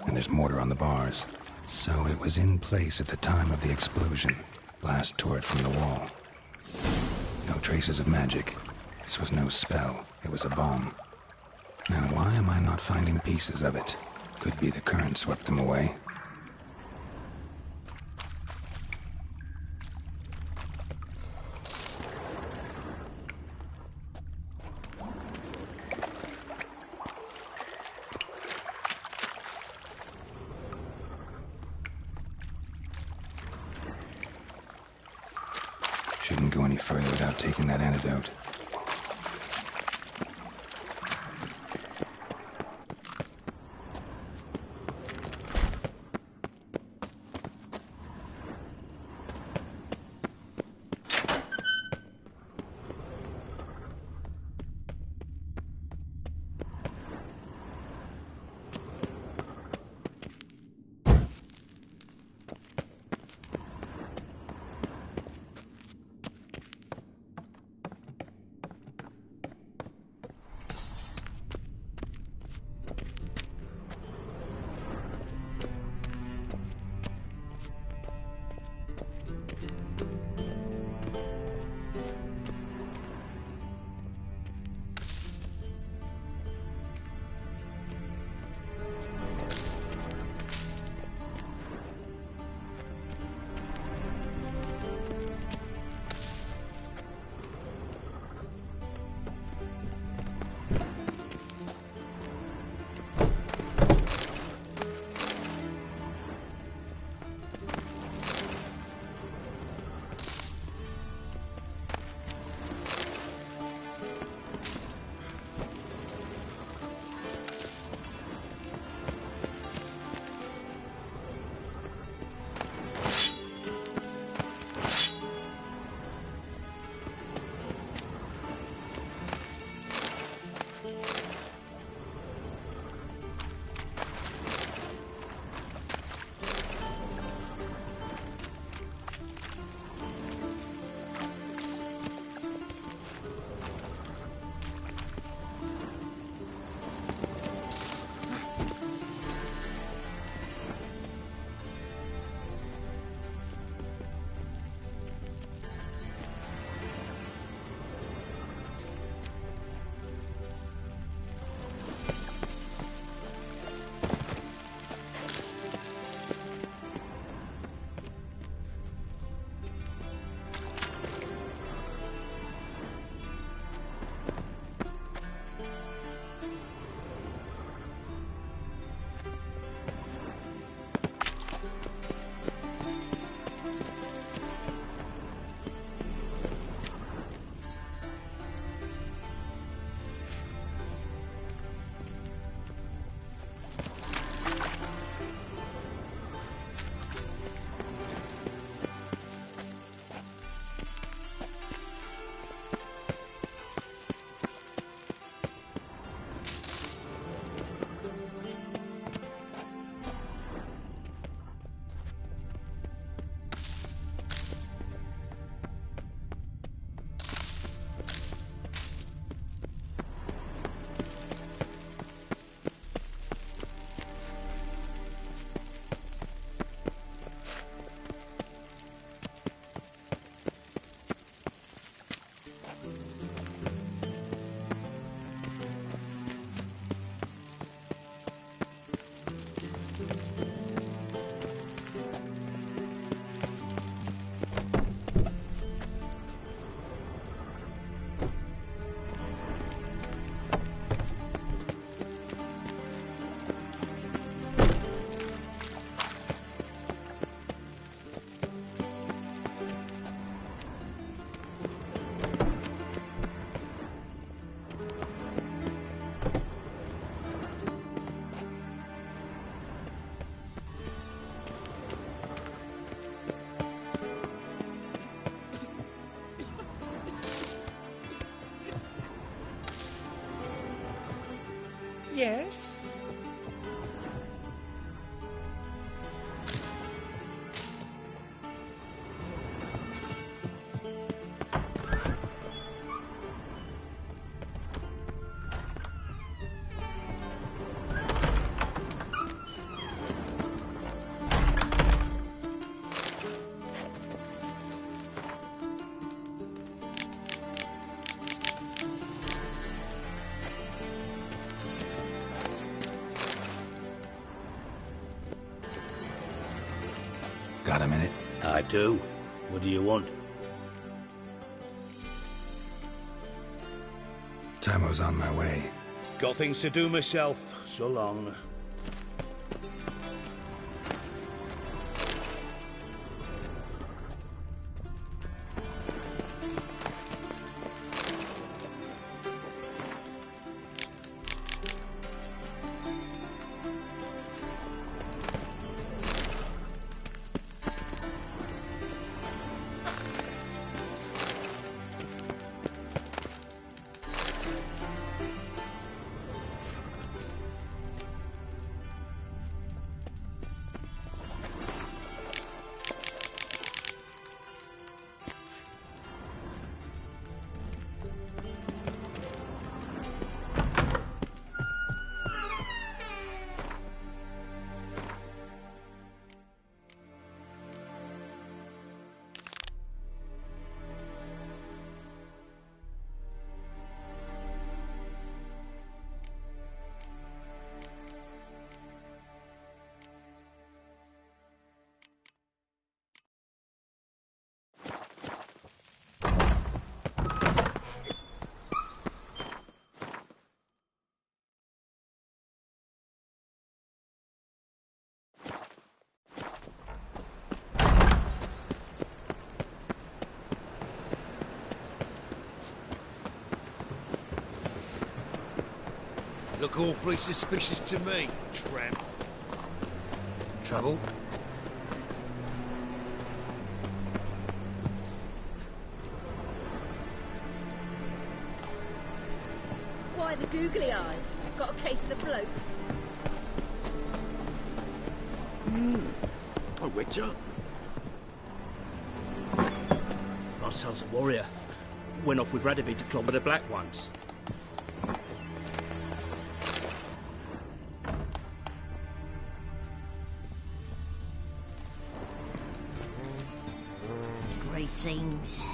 And there's mortar on the bars. So it was in place at the time of the explosion. Blast tore it from the wall. No traces of magic. This was no spell. It was a bomb. Now, why am I not finding pieces of it? Could be the current swept them away. Shouldn't go any further without taking that antidote. Yes? Got a minute? I do. What do you want? Tamo's on my way. Got things to do myself. So long. Look awfully suspicious to me, tramp. Trouble? Why the googly eyes? Got a case of the bloat. A witcher? Marcel's a warrior. Went off with Radovid to clobber the Black Ones. Greetings.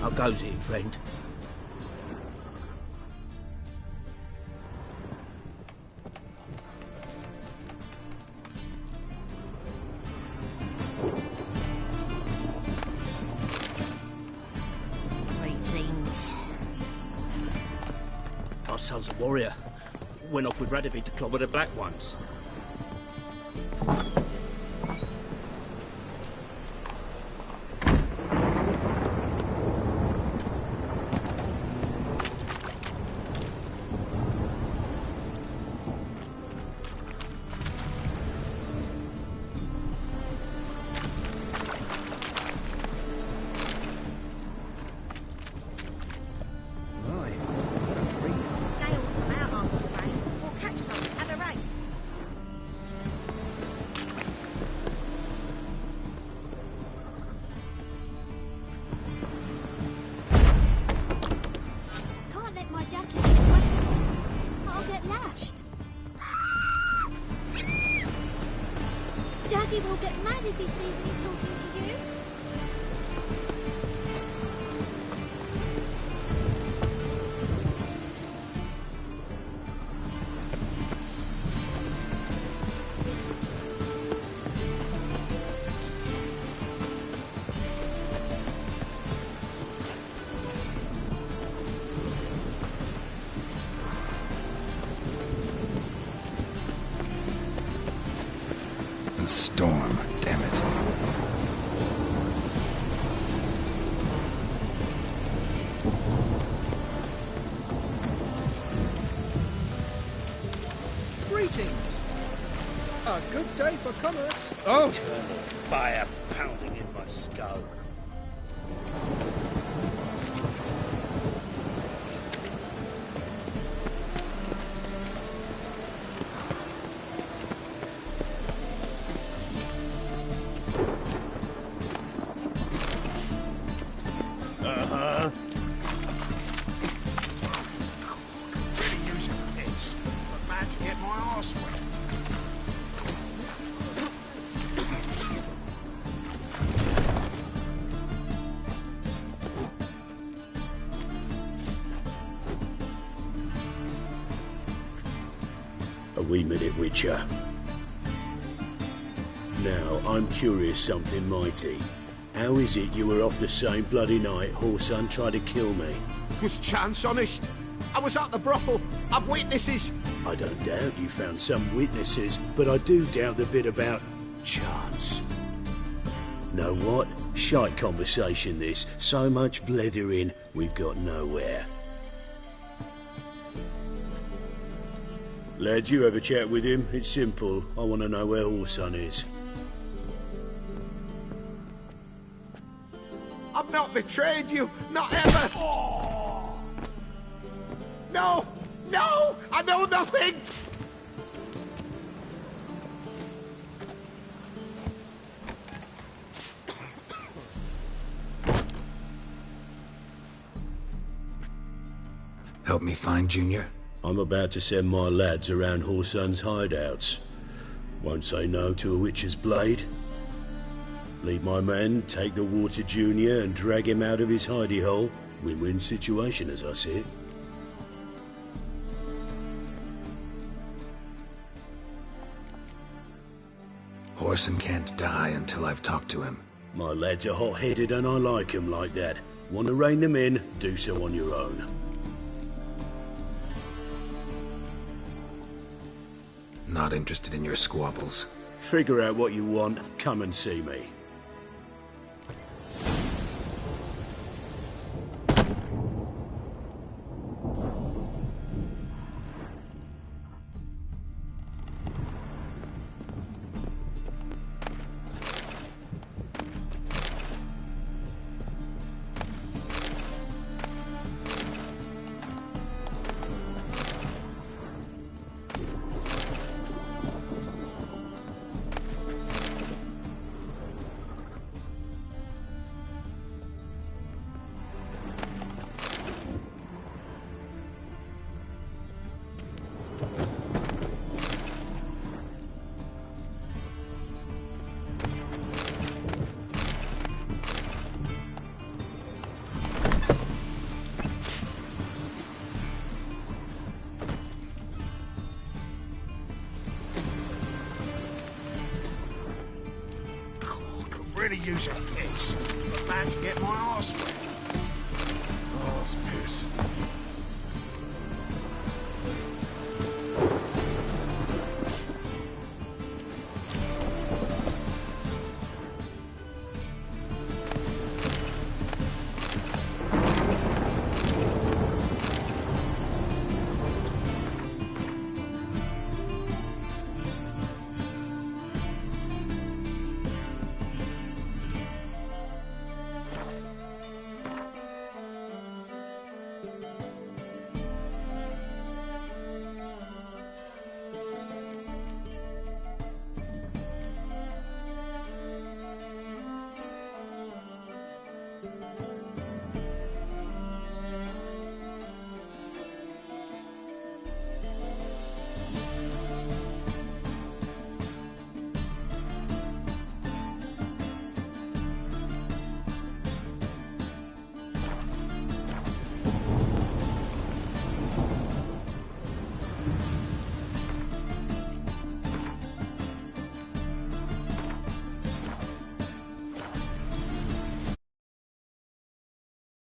How goes it, friend? Greetings. Marcel's a warrior. Went off with Radovid to clobber the Black Ones. Eddie will get mad if he sees me talking to you. Storm, damn it. Greetings. A good day for commerce. Oh! Eternal fire pounding in my skull. A wee minute, Witcher. Now, I'm curious something mighty. How is it you were off the same bloody night Whoreson tried to kill me? Was chance honest. I was at the brothel. I've witnesses. I don't doubt you found some witnesses, but I do doubt the bit about chance. Know what? Shite conversation this. So much blethering, we've got nowhere. Lad, you have a chat with him? It's simple. I want to know where Whoreson is. I've not betrayed you. Not ever. No! No! I know nothing! Help me find Junior? I'm about to send my lads around Whoreson's hideouts. Won't say no to a witch's blade. Lead my men, take the Water Junior and drag him out of his hidey hole. Win-win situation as I see it. Whoreson can't die until I've talked to him. My lads are hot-headed and I like 'em like that. Want to rein them in? Do so on your own. Not interested in your squabbles. Figure out what you want, come and see me. Really use a piss. I'm about to get my arse wet. Arse piss.